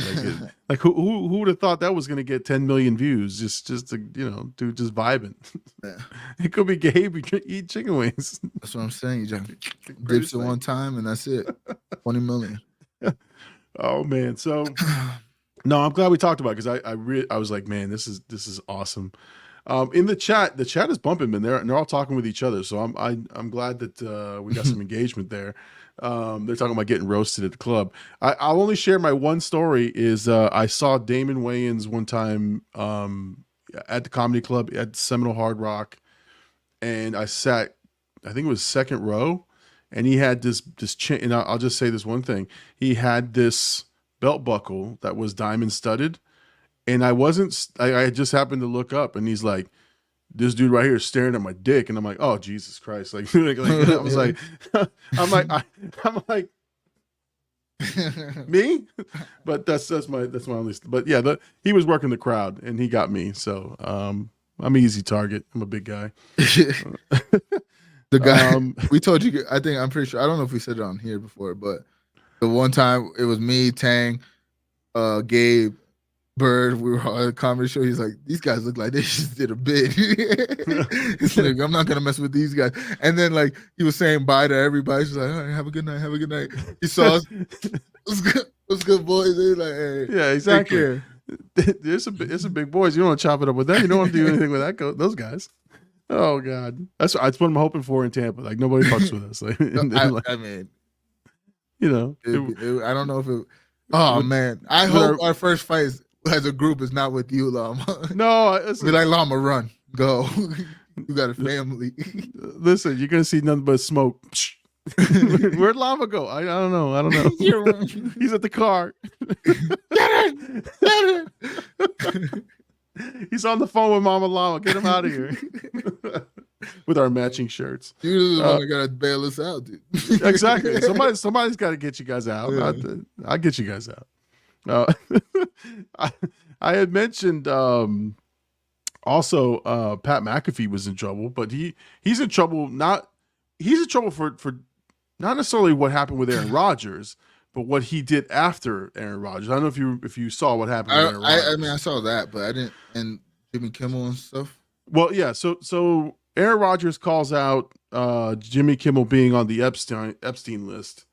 Like, who would have thought that was gonna get 10 million views? Just to, dude, just vibing. Yeah. It could be Gabe eat chicken wings. That's what I'm saying. You just dips it one time and that's it. 20 million. Oh man. So no, I'm glad we talked about it, because I was like, man, this is awesome. In the chat is bumping, man. They're all talking with each other. So I'm glad that we got some engagement there. They're talking about getting roasted at the club. I'll only share my one story is I saw Damon Wayans one time at the comedy club at Seminole Hard Rock, and I sat, I think it was second row, and he had this chain, and I'll just say this one thing. He had this belt buckle that was diamond studded. And I just happened to look up, and he's like, this dude right here is staring at my dick. And I'm like, oh, Jesus Christ. Like I was like, I'm like, me? But that's my only, but yeah, he was working the crowd and he got me. So, I'm an easy target. I'm a big guy. The guy, we told you, I'm pretty sure, I don't know if we said it on here before, but the one time it was me, Tang, Gabe, Bird, we were on a comedy show. He's like, these guys look like they just did a bit. He's like, I'm not gonna mess with these guys. And then like he was saying bye to everybody. He's like, all right, have a good night, have a good night. He saw us. What's good, boys? He's like, hey, yeah, exactly. It's a big boys. You don't want to chop it up with them. You don't want to do anything with those guys. Oh God, that's what I'm hoping for in Tampa. Like nobody fucks with us. Like, I mean, I don't know if it. Oh man, I hope our first fight as a group is not with you, Llama. No, be like, Llama, run, go. You got a family. Listen, you're gonna see nothing but smoke. Where'd Llama go? I don't know. He's at the car. Get it. He's on the phone with Mama Llama. Get him out of here. With our matching shirts. You're the one that gotta bail us out, dude. Exactly. Somebody's got to get you guys out. Yeah. I'll get you guys out. I had mentioned also Pat McAfee was in trouble, but he's in trouble for not necessarily what happened with Aaron Rodgers, but what he did after Aaron Rodgers. I don't know if you saw what happened with Aaron Rodgers. I mean, I saw that, but I didn't. And Jimmy Kimmel and stuff. Well, yeah. So Aaron Rodgers calls out Jimmy Kimmel being on the Epstein list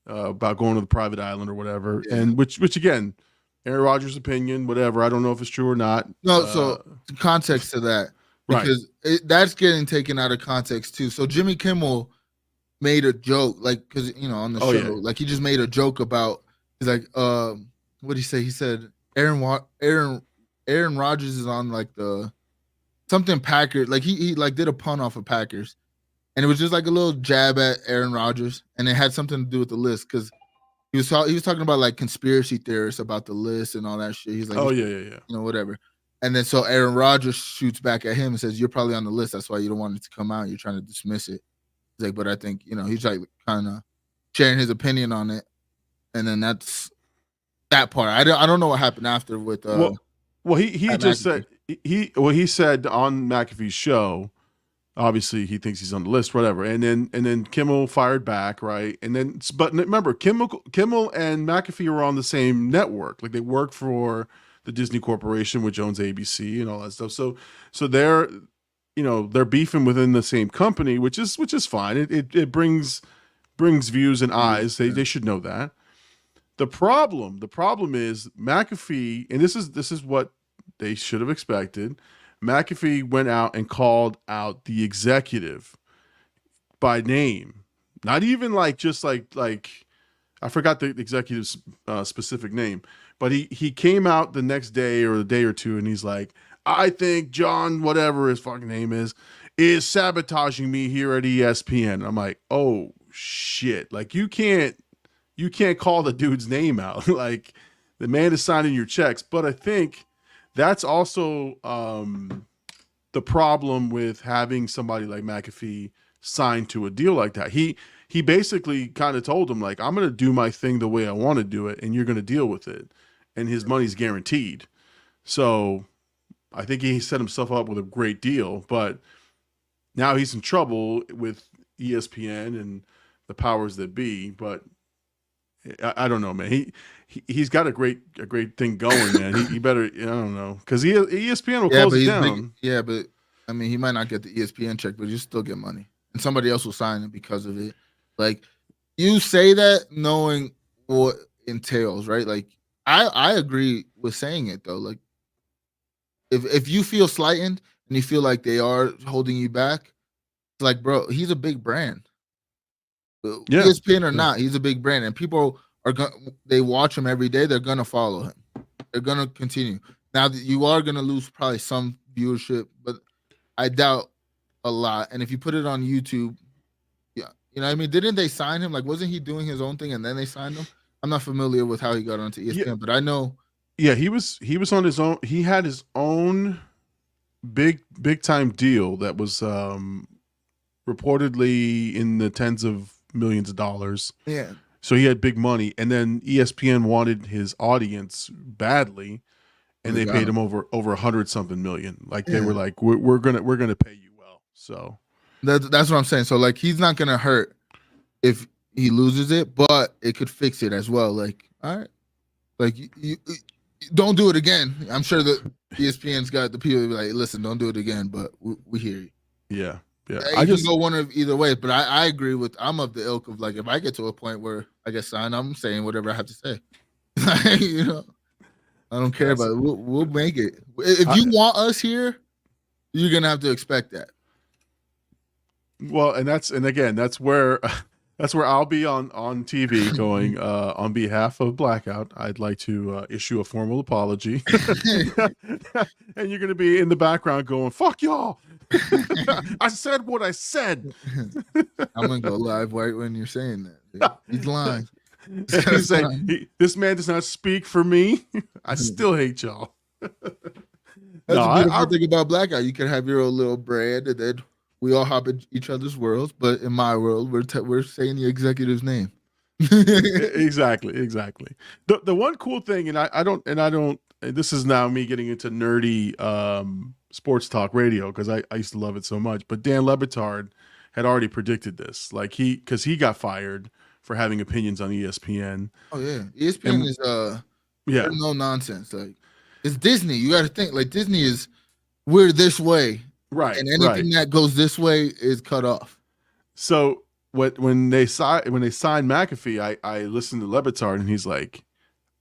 about going to the private island or whatever, and which again, Aaron Rodgers' opinion, whatever. I don't know if it's true or not. No. So context to that, Right. because that's getting taken out of context too. So Jimmy Kimmel made a joke, like, because on the Oh show, yeah. like he just made a joke about, he's like, what did he say? He said Aaron Rodgers is on like the something Packers, like he like did a pun off of Packers, and it was just like a little jab at Aaron Rodgers, and it had something to do with the list because he was talking about like conspiracy theorists about the list and all that shit. He's like, Oh yeah. whatever. And then so Aaron Rodgers shoots back at him and says, "You're probably on the list. That's why you don't want it to come out. You're trying to dismiss it." He's like, "But I think he's like kind of sharing his opinion on it." And then that's that part. I don't know what happened after with well he Pat just McAfee. said he said on McAfee's show. Obviously, he thinks he's on the list, whatever. And then Kimmel fired back, right? And then, but remember, Kimmel and McAfee were on the same network. Like they work for the Disney Corporation, which owns ABC and all that stuff. So they're beefing within the same company, which is fine. It brings views and eyes. They should know that. The problem is McAfee, and this is what they should have expected. McAfee went out and called out the executive by name, not even like just like I forgot the executive's specific name, but he came out the next day or the day or two, and he's like, I think John, whatever his fucking name is sabotaging me here at ESPN. I'm like, oh shit! Like you can't call the dude's name out. Like the man is signing your checks, but I think that's also the problem with having somebody like McAfee signed to a deal like that. He basically kind of told him, like, I'm going to do my thing the way I want to do it, and you're going to deal with it. And his money's guaranteed. So I think he set himself up with a great deal, but now he's in trouble with ESPN and the powers that be. But I don't know, man. He's got a great thing going, man. He better, I don't know, because ESPN will close it down. But I mean, he might not get the ESPN check, but you still get money, and somebody else will sign it because of it. Like you say that knowing what entails, right? Like I agree with saying it though. Like if you feel slightened and you feel like they are holding you back, it's like, bro, he's a big brand. Yeah. ESPN or not, he's a big brand, and people they watch him every day. They're gonna follow him. They're gonna continue. Now you are gonna lose probably some viewership, but I doubt a lot. And if you put it on YouTube, yeah, what I mean, didn't they sign him? Like, wasn't he doing his own thing and then they signed him? I'm not familiar with how he got onto ESPN, but I know. Yeah, he was on his own. He had his own big time deal that was reportedly in the tens of millions of dollars. Yeah. So he had big money, and then ESPN wanted his audience badly, and they paid him over 100-something million. Like they were like, we're gonna pay you well. So that's what I'm saying. So like he's not gonna hurt if he loses it, but it could fix it as well. Like, all right, like you don't do it again. I'm sure that ESPN's got the people like, listen, don't do it again, but we hear you. Yeah. I just go one of either way, but I agree with. I'm of the ilk of like, if I get to a point where I get signed, I'm saying whatever I have to say. I don't care about it. We'll make it. If you want us here, you're gonna have to expect that. Well, and again, that's where I'll be on TV going on behalf of Blkout. I'd like to issue a formal apology, and you're gonna be in the background going, "Fuck y'all." I said what I said. I'm gonna go live right when you're saying that. Dude. He's lying. He's saying, this man does not speak for me. I still hate y'all. That's the beautiful thing about Blkout. You can have your own little brand, and then we all hop in each other's worlds. But in my world, we're saying the executive's name. Exactly. The one cool thing, and I don't. This is now me getting into nerdy sports talk radio because I used to love it so much. But Dan Le Batard had already predicted this, like because he got fired for having opinions on ESPN. Oh yeah, ESPN is no nonsense. Like it's Disney. You got to think like Disney is we're this way, right? And anything that goes this way is cut off. So when they signed McAfee, I listened to Le Batard and he's like,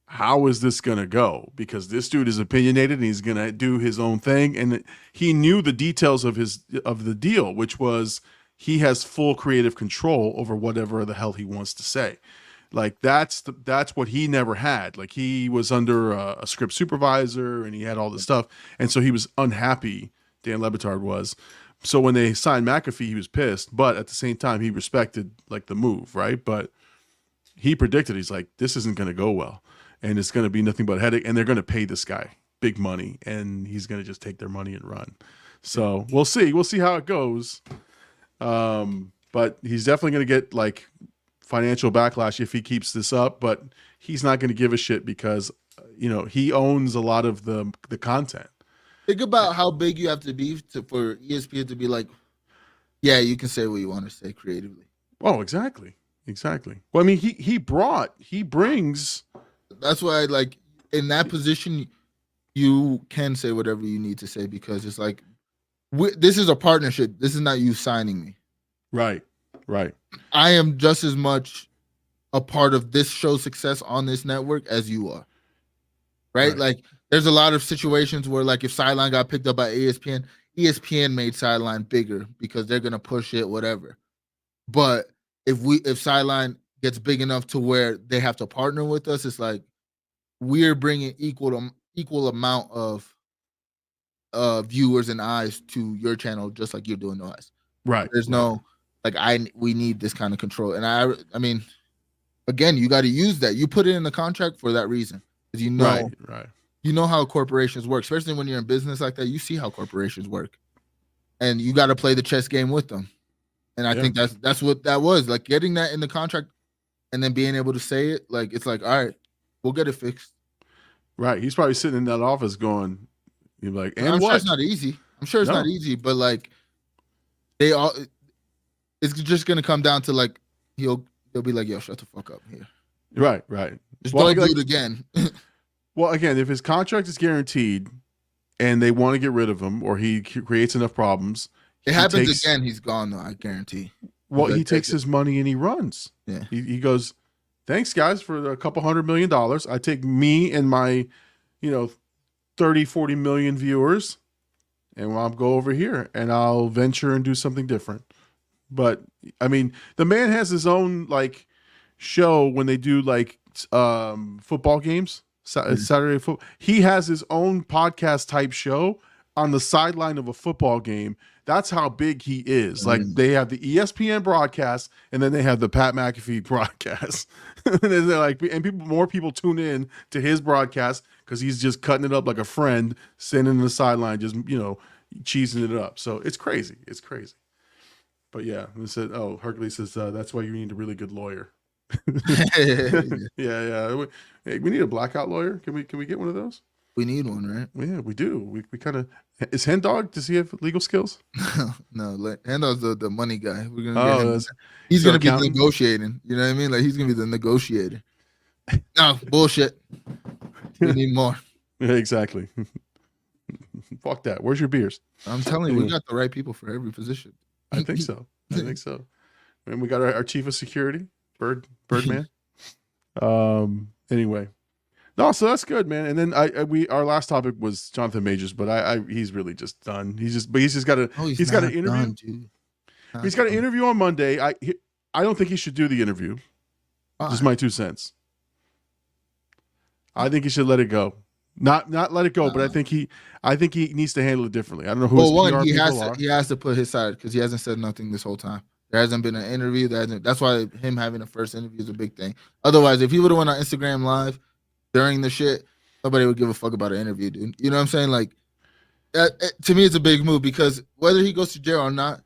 how is this gonna go? Because this dude is opinionated and he's gonna do his own thing. And he knew the details of the deal, which was he has full creative control over whatever the hell he wants to say. Like that's what he never had. Like he was under a script supervisor and he had all this stuff, and so he was unhappy. Dan Le Batard was. So when they signed McAfee, he was pissed, but at the same time, he respected like the move, right? But he predicted, he's like, this isn't going to go well, and it's going to be nothing but a headache, and they're going to pay this guy big money, and he's going to just take their money and run. So we'll see. We'll see how it goes. But he's definitely going to get like financial backlash if he keeps this up, but he's not going to give a shit because, he owns a lot of the content. Think about how big you have to be for ESPN to be like, yeah, you can say what you want to say creatively. Oh, exactly. Well, I mean, he brings. That's why, like, in that position, you can say whatever you need to say because it's like, this is a partnership. This is not you signing me. Right. I am just as much a part of this show's success on this network as you are. Right? Like, there's a lot of situations where, like, if Sideline got picked up by ESPN made Sideline bigger because they're gonna push it, whatever. But if Sideline gets big enough to where they have to partner with us, it's like we're bringing equal amount of viewers and eyes to your channel, just like you're doing to us. Right. There's no like we need this kind of control, and I mean, again, you got to use that. You put it in the contract for that reason, because right. You know how corporations work, especially when you're in business like that. You see how corporations work, and you got to play the chess game with them. And I think that's what that was, like, getting that in the contract and then being able to say it. Like, it's like, all right, we'll get it fixed. Right. He's probably sitting in that office going, you're like, and I'm what? sure it's not easy. Not easy, but like it's just gonna come down to like he'll be like, yo, shut the fuck up here. Right. Just don't do it again. Well, again, if his contract is guaranteed and they want to get rid of him or he creates enough problems, it happens again, he's gone though, I guarantee. Well, he takes his money and he runs. Yeah. He goes, thanks guys for a couple $100 million. I take me and my, 30, 40 million viewers and I'll go over here and I'll venture and do something different. But I mean, the man has his own like show when they do like football games, Saturday football. He has his own podcast type show on the sideline of a football game. That's how big he is. Like they have the ESPN broadcast and then they have the Pat McAfee broadcast. And they're like, and more people tune in to his broadcast because he's just cutting it up like a friend, sitting in the sideline, just cheesing it up. So it's crazy. But yeah, they said, Hercules says that's why you need a really good lawyer. Yeah. Hey, we need a blackout lawyer. Can we get one of those? We need one, right? Yeah, we do. We kind of is Hen Dog. Does he have legal skills? No. Hen Dog's the money guy. We're gonna get him. He's so gonna be negotiating. You know what I mean? Like he's gonna be the negotiator. No bullshit. We need more. Yeah, exactly. Fuck that. Where's your beers? I'm telling you, we got the right people for every position. I think so. And we got our chief of security, Birdman. Anyway. No, so that's good, man. And then our last topic was Jonathan Majors, but he's really just done. He's just got an interview. Done, he's got an interview on Monday. I don't think he should do the interview. Just my 2 cents. I think he should let it go. Not let it go, but I think he needs to handle it differently. I don't know who his PR people are. He has to put his side because he hasn't said nothing this whole time. There hasn't been an interview. That's why him having a first interview is a big thing. Otherwise, if he would have went on Instagram Live during the shit, nobody would give a fuck about an interview, dude. You know what I'm saying? Like, to me, it's a big move because whether he goes to jail or not,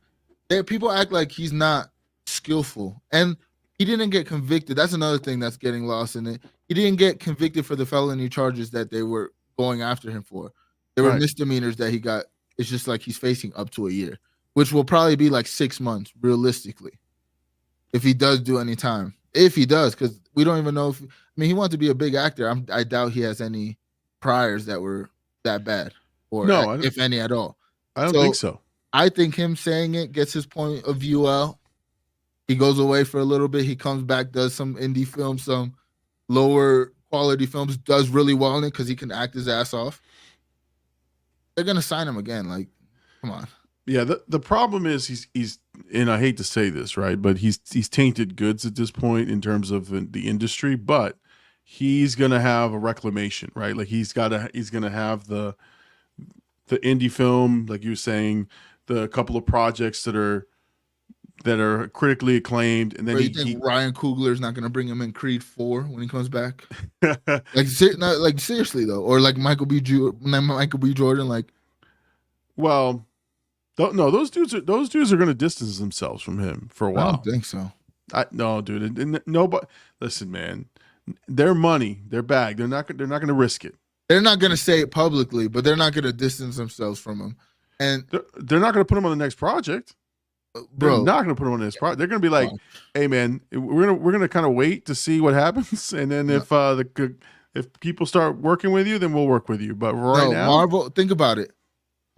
people act like he's not skillful. And he didn't get convicted. That's another thing that's getting lost in it. He didn't get convicted for the felony charges that they were going after him for. There were misdemeanors that he got. It's just like he's facing up to a year, which will probably be like 6 months, realistically, if he does do any time. If he does, because we don't even know if... he wants to be a big actor. I doubt he has any priors that were that bad, or if any at all. I don't think so. I think him saying it gets his point of view out. He goes away for a little bit. He comes back, does some indie film, some lower quality films, does really well in it because he can act his ass off, they're gonna sign him again. Like, come on. Yeah, the problem is he's and I hate to say this, right, but he's tainted goods at this point in terms of the industry, but he's gonna have a reclamation, right? Like he's gonna have the indie film, like you were saying, the couple of projects that are critically acclaimed, and then Bro, you think Ryan Coogler's not gonna bring him in Creed 4 when he comes back? Like, seriously though, or like Michael B. Jordan, like. Well, no, those dudes are going to distance themselves from him for a while. I don't think so. No, dude, and nobody. Listen, man, their money, their bag. They're not going to risk it. They're not going to say it publicly, but they're not going to distance themselves from him. And they're not going to put him on the next project. Bro, they're not going to put him on the next project. They're going to be like, "Hey, man, we're gonna kind of wait to see what happens, and then if people start working with you, then we'll work with you." But now, Marvel, think about it.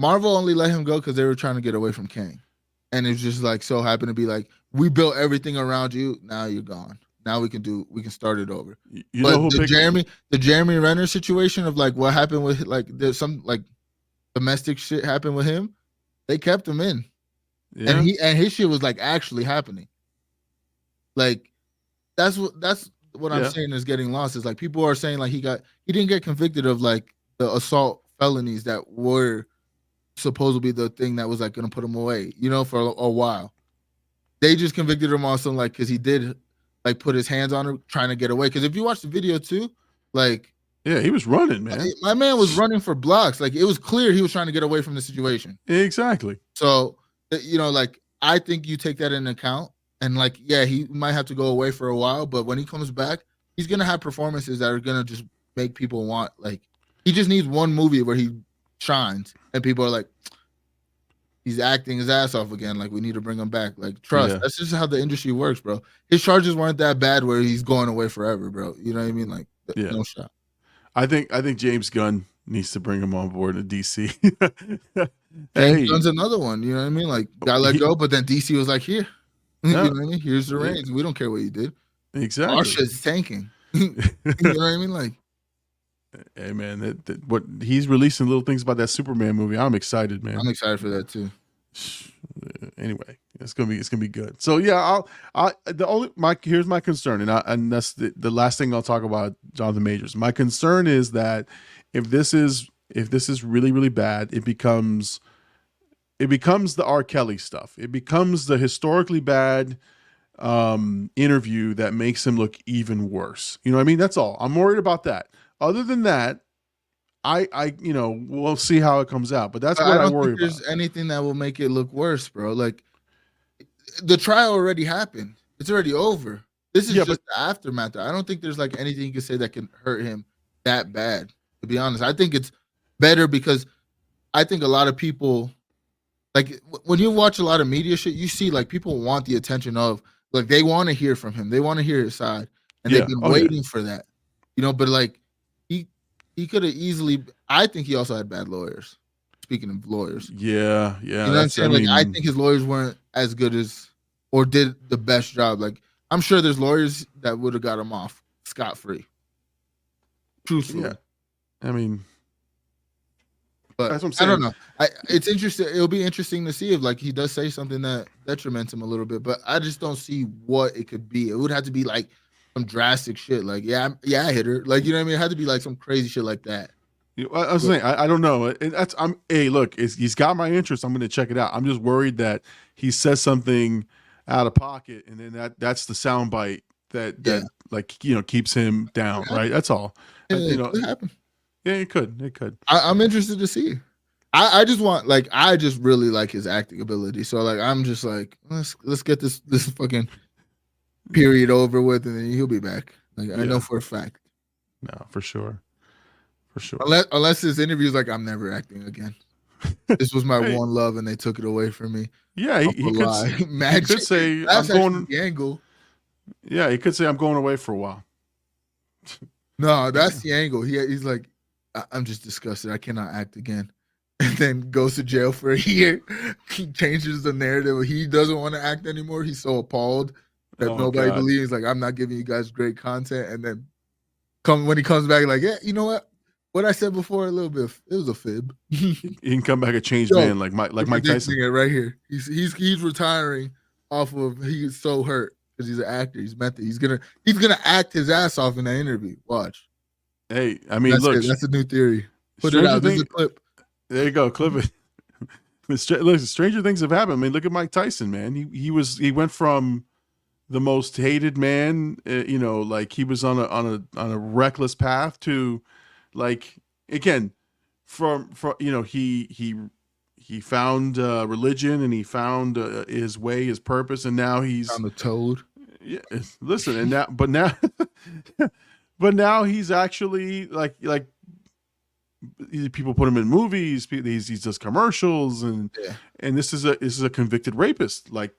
Marvel only let him go because they were trying to get away from Kang. And it was just like so happened to be like, we built everything around you. Now you're gone. Now we can start it over. The Jeremy Renner situation of like what happened with like there's some like domestic shit happened with him. They kept him in. Yeah. And his shit was like actually happening. Like that's what I'm saying is getting lost. Is like people are saying like he didn't get convicted of like the assault felonies that were supposed to be the thing that was like going to put him away, for a while. They just convicted him on something like because he did like put his hands on her trying to get away. Because if you watch the video too, like he was running, man. My man was running for blocks. Like it was clear he was trying to get away from the situation. Exactly. So like I think you take that into account, and like he might have to go away for a while, but when he comes back, he's gonna have performances that are gonna just make people want like he just needs one movie where he shines and people are like he's acting his ass off again, like we need to bring him back, like trust. That's just how the industry works, bro. His charges weren't that bad where he's going away forever, bro. You know what I mean? Like no shot. I think James Gunn needs to bring him on board in DC. James Gunn's another one, you know what I mean? Like got let go, but then DC was like, here you know what I mean? Here's the reins. We don't care what you did. Exactly. Our shit's tanking. You know what I mean? Like, hey man, what he's releasing little things about that Superman movie. I'm excited, man. I'm excited for that too. Anyway, it's gonna be good. So here's my concern, and that's the last thing I'll talk about. Jonathan Majors. My concern is that if this is really really bad, it becomes the R. Kelly stuff. It becomes the historically bad interview that makes him look even worse. You know what I mean? That's all. I'm worried about that. Other than that, we'll see how it comes out. But that's what I worry about. There's anything that will make it look worse, bro. Like the trial already happened. It's already over. This is just the aftermath. I don't think there's like anything you can say that can hurt him that bad. To be honest, I think it's better because I think a lot of people, like when you watch a lot of media shit, you see like people want the attention of like they want to hear from him. They want to hear his side, and they've been waiting for that. But like he could have easily. I think he also had bad lawyers. Speaking of lawyers, yeah. You know what I'm saying? I think his lawyers weren't as good as or did the best job. Like I'm sure there's lawyers that would have got him off scot-free. Truthfully. Yeah. I mean, but that's what I'm saying. I don't know. It's interesting. It'll be interesting to see if like he does say something that detriments him a little bit, but I just don't see what it could be. It would have to be like some drastic shit. Like, I hit her. Like, you know what I mean? It had to be like some crazy shit like that. I was saying, I don't know. Look, he's got my interest. I'm going to check it out. I'm just worried that he says something out of pocket, and then that's the soundbite that keeps him down. Right? That's all. It could happen. Yeah, it could. I'm interested to see. I just want I just really like his acting ability. So like I'm just like let's get this fucking period over with, and then he'll be back. Like I know for a fact. No, for sure. Unless his interview is like I'm never acting again. This was my one love, and they took it away from me. Yeah, he could say I'm going. The angle. Yeah, he could say I'm going away for a while. No, that's the angle. He's like, I'm just disgusted. I cannot act again. And then goes to jail for a year. He changes the narrative. He doesn't want to act anymore. He's so appalled that nobody believes. Like, I'm not giving you guys great content. And then when he comes back, like, yeah, you know what I said before, a little bit, it was a fib. He can come back a changed Yo, man like Mike Tyson. It right here. He's retiring off of he's so hurt because he's an actor. He's method. He's gonna act his ass off in that interview. Watch. Hey, I mean, look, that's a new theory. Put Stranger it out. This is a clip. There you go, clip it. Look, stranger things have happened. I mean, look at Mike Tyson, man. He went from the most hated man, you know, like he was on a reckless path to, like, again, from you know, he found religion, and he found his way, his purpose, and now he's on the toad. Yeah, listen, and now, but now he's actually like people put him in movies. He does commercials, and this is a convicted rapist. Like,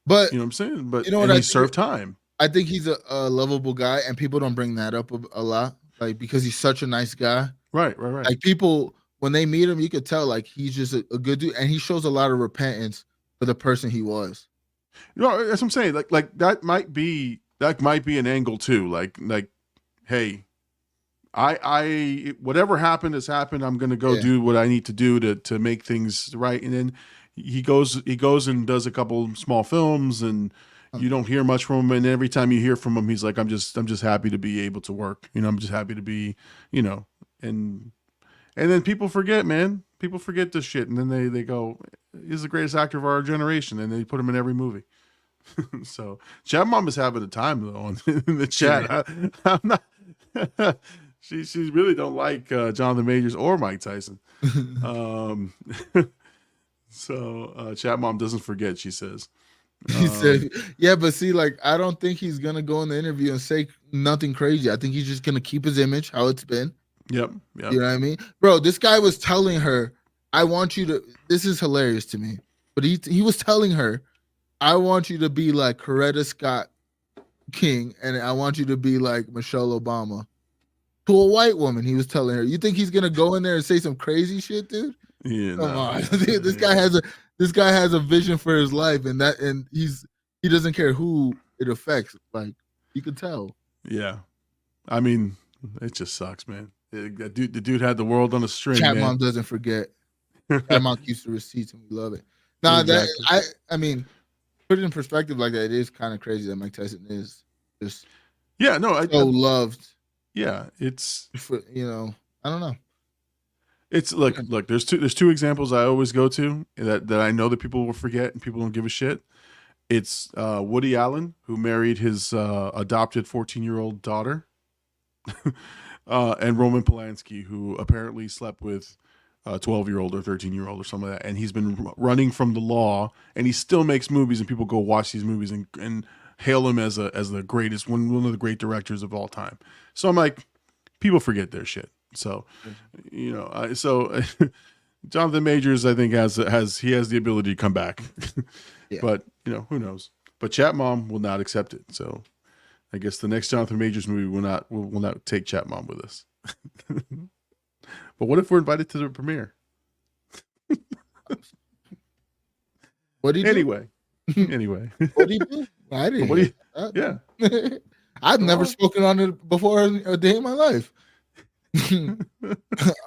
but you know what I'm saying? But you know what, he served time. I think he's a lovable guy, and people don't bring that up a lot, like, because he's such a nice guy. Right. Like, people, when they meet him, you could tell, like, he's just a good dude, and he shows a lot of repentance for the person he was. You know, that's what I'm saying. Like that might be an angle too. Like, hey, I whatever happened has happened. I'm gonna go do what I need to do to make things right. And then he goes and does a couple small films, and you don't hear much from him. And every time you hear from him, he's like, I'm just happy to be able to work. You know, I'm just happy to be, you know, and then people forget, man. People forget this shit, and then they go, he's the greatest actor of our generation, and they put him in every movie. So Chat Mom is having a time though in the chat. I'm not. She really don't like Jonathan Majors or Mike Tyson. So Chat Mom doesn't forget, she says. He said, yeah, but see, like, I don't think he's gonna go in the interview and say nothing crazy. I think he's just gonna keep his image how it's been. Yep. You know what I mean? Bro, this guy was telling her, I want you to, this is hilarious to me, but he was telling her, I want you to be like Coretta Scott King, and I want you to be like Michelle Obama. To a white woman, he was telling her. You think he's gonna go in there and say some crazy shit, dude? Yeah, come on. This guy has a vision for his life, and he doesn't care who it affects. Like, you could tell. Yeah, I mean, it just sucks, man. The dude had the world on a string. Chat man. Mom doesn't forget. Chat Mom keeps the receipts, and we love it. Nah, exactly. I mean, put it in perspective like that. It is kind of crazy that Mike Tyson is just so loved. Yeah, it's for, you know, I don't know. It's look. There's two examples I always go to that I know that people will forget and people don't give a shit. It's Woody Allen, who married his adopted 14-year-old daughter, and Roman Polanski, who apparently slept with a 12-year-old or 13-year-old or something like that. And he's been running from the law, and he still makes movies, and people go watch these movies and hail him as the greatest, one of the great directors of all time. So I'm like, people forget their shit. So, you know, Jonathan Majors, I think has the ability to come back, but you know, who knows? But Chat Mom will not accept it. So, I guess the next Jonathan Majors movie will not take Chat Mom with us. But what if we're invited to the premiere? What do you anyway? What do you do? I didn't. Yeah, I've never spoken on it before a day in my life. I'm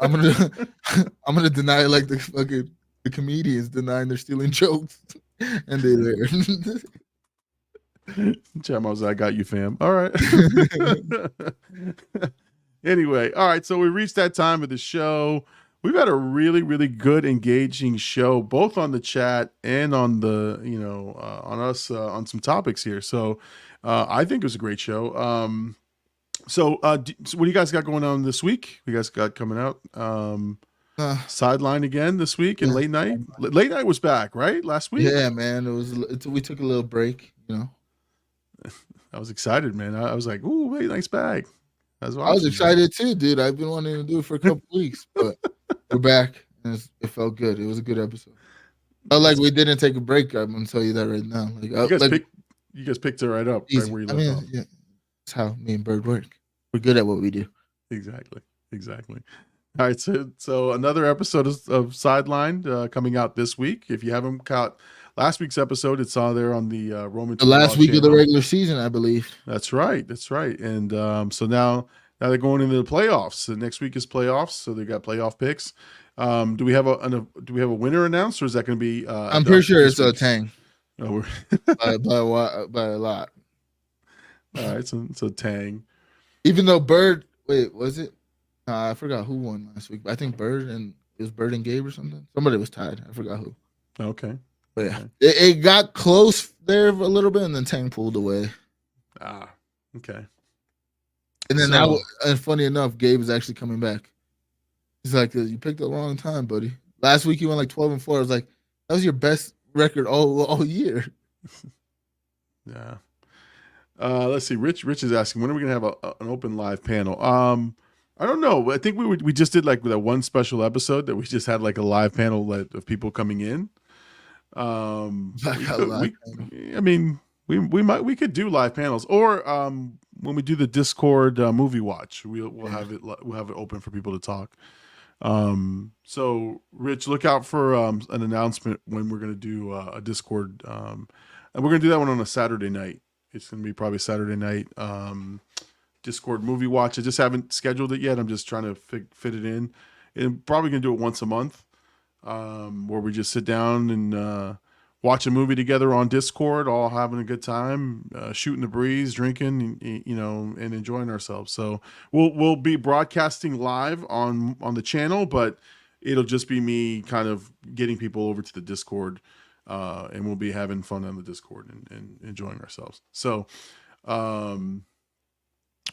gonna deny it like the comedians denying they're stealing jokes, and they there. Chat Mom's, I got you, fam. All right. Anyway, all right. So we reached that time of the show. We've had a really, really good, engaging show, both on the chat and on the, on us, on some topics here. So I think it was a great show. So what do you guys got going on this week? You guys got coming out Sideline again this week and late night. Late night was back, right? Last week. Yeah, man. We took a little break. I was excited, man. I was like, "Ooh, late night's back." I was excited too, dude. I've been wanting to do it for a couple weeks, but we're back, and it felt good. It was a good episode. Felt like we didn't take a break. I'm gonna tell you that right now. You guys picked it right up, right where you left off. Yeah. That's how me and Bird work. We're good at what we do. Exactly. All right, so another episode of Sidelined coming out this week. If you haven't caught last week's episode. It's on there on the Roman. The last week of the channel. regular season, I believe. That's right. That's right. And so now they're going into the playoffs. So next week is playoffs. So they got playoff picks. Do we have a winner announced, or is that going to be? I'm pretty sure it's a Tang. Oh, by a lot. All right, so it's a Tang. Even though Bird, wait, was it? I forgot who won last week. I think Bird and Gabe or something. Somebody was tied. I forgot who. Okay. But yeah, it got close there a little bit, and then Tang pulled away. Ah, okay. And then and funny enough, Gabe is actually coming back. He's like, you picked the wrong time, buddy. Last week you went like 12-4. I was like, that was your best record all year. Yeah. Let's see. Rich is asking, when are we gonna have an open live panel? I don't know. I think we just did like that one special episode that we just had like a live panel of people coming in. We could do live panels, or when we do the Discord movie watch, we'll have it open for people to talk. So Rich, look out for an announcement when we're gonna do a Discord, and we're gonna do that one on a Saturday night. It's gonna be probably Saturday night Discord movie watch. I just haven't scheduled it yet. I'm just trying to fit it in. And probably gonna do it once a month, where we just sit down and watch a movie together on Discord, all having a good time, shooting the breeze, drinking, and enjoying ourselves. So we'll be broadcasting live on the channel, but it'll just be me kind of getting people over to the Discord, and we'll be having fun on the Discord and enjoying ourselves. So,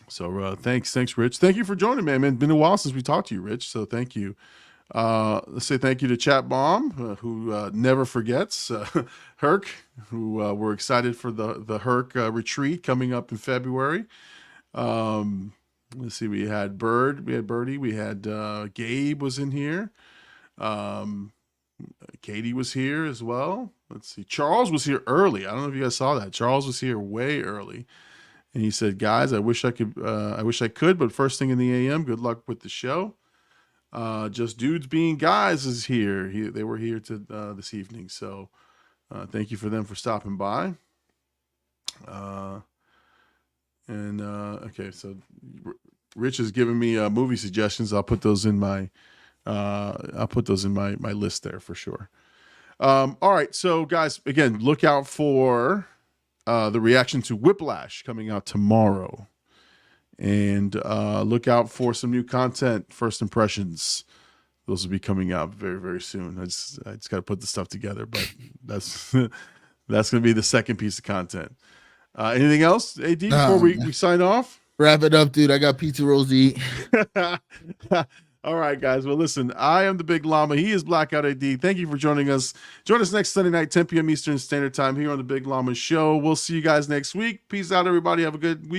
thanks, Rich. Thank you for joining, man. It's been a while since we talked to you, Rich. So thank you. Let's say thank you to Chat Bomb, who never forgets, Herc, who we're excited for the Herc retreat coming up in February. Let's see, we had Birdie, we had Gabe was in here. Katie was here as well. Let's see, Charles was here early. I don't know if you guys saw that. Charles was here way early. And he said, guys, I wish I could, but first thing in the AM, good luck with the show. Just Dudes Being Guys is here. They were here this evening. So thank you for them for stopping by. Okay, so Rich has given me movie suggestions. I'll put those in my my list there for sure. All right, so guys, again, look out for the reaction to Whiplash coming out tomorrow. And look out for some new content, first impressions. Those will be coming out very, very soon. I just got to put the stuff together, but that's going to be the second piece of content. Anything else, AD, before we sign off? Wrap it up, dude. I got pizza rolls to eat. All right, guys. Well, listen, I am the Big Llama. He is Blkout AD. Thank you for joining us. Join us next Sunday night, 10 p.m. Eastern Standard Time here on the Big Llama Show. We'll see you guys next week. Peace out, everybody. Have a good week.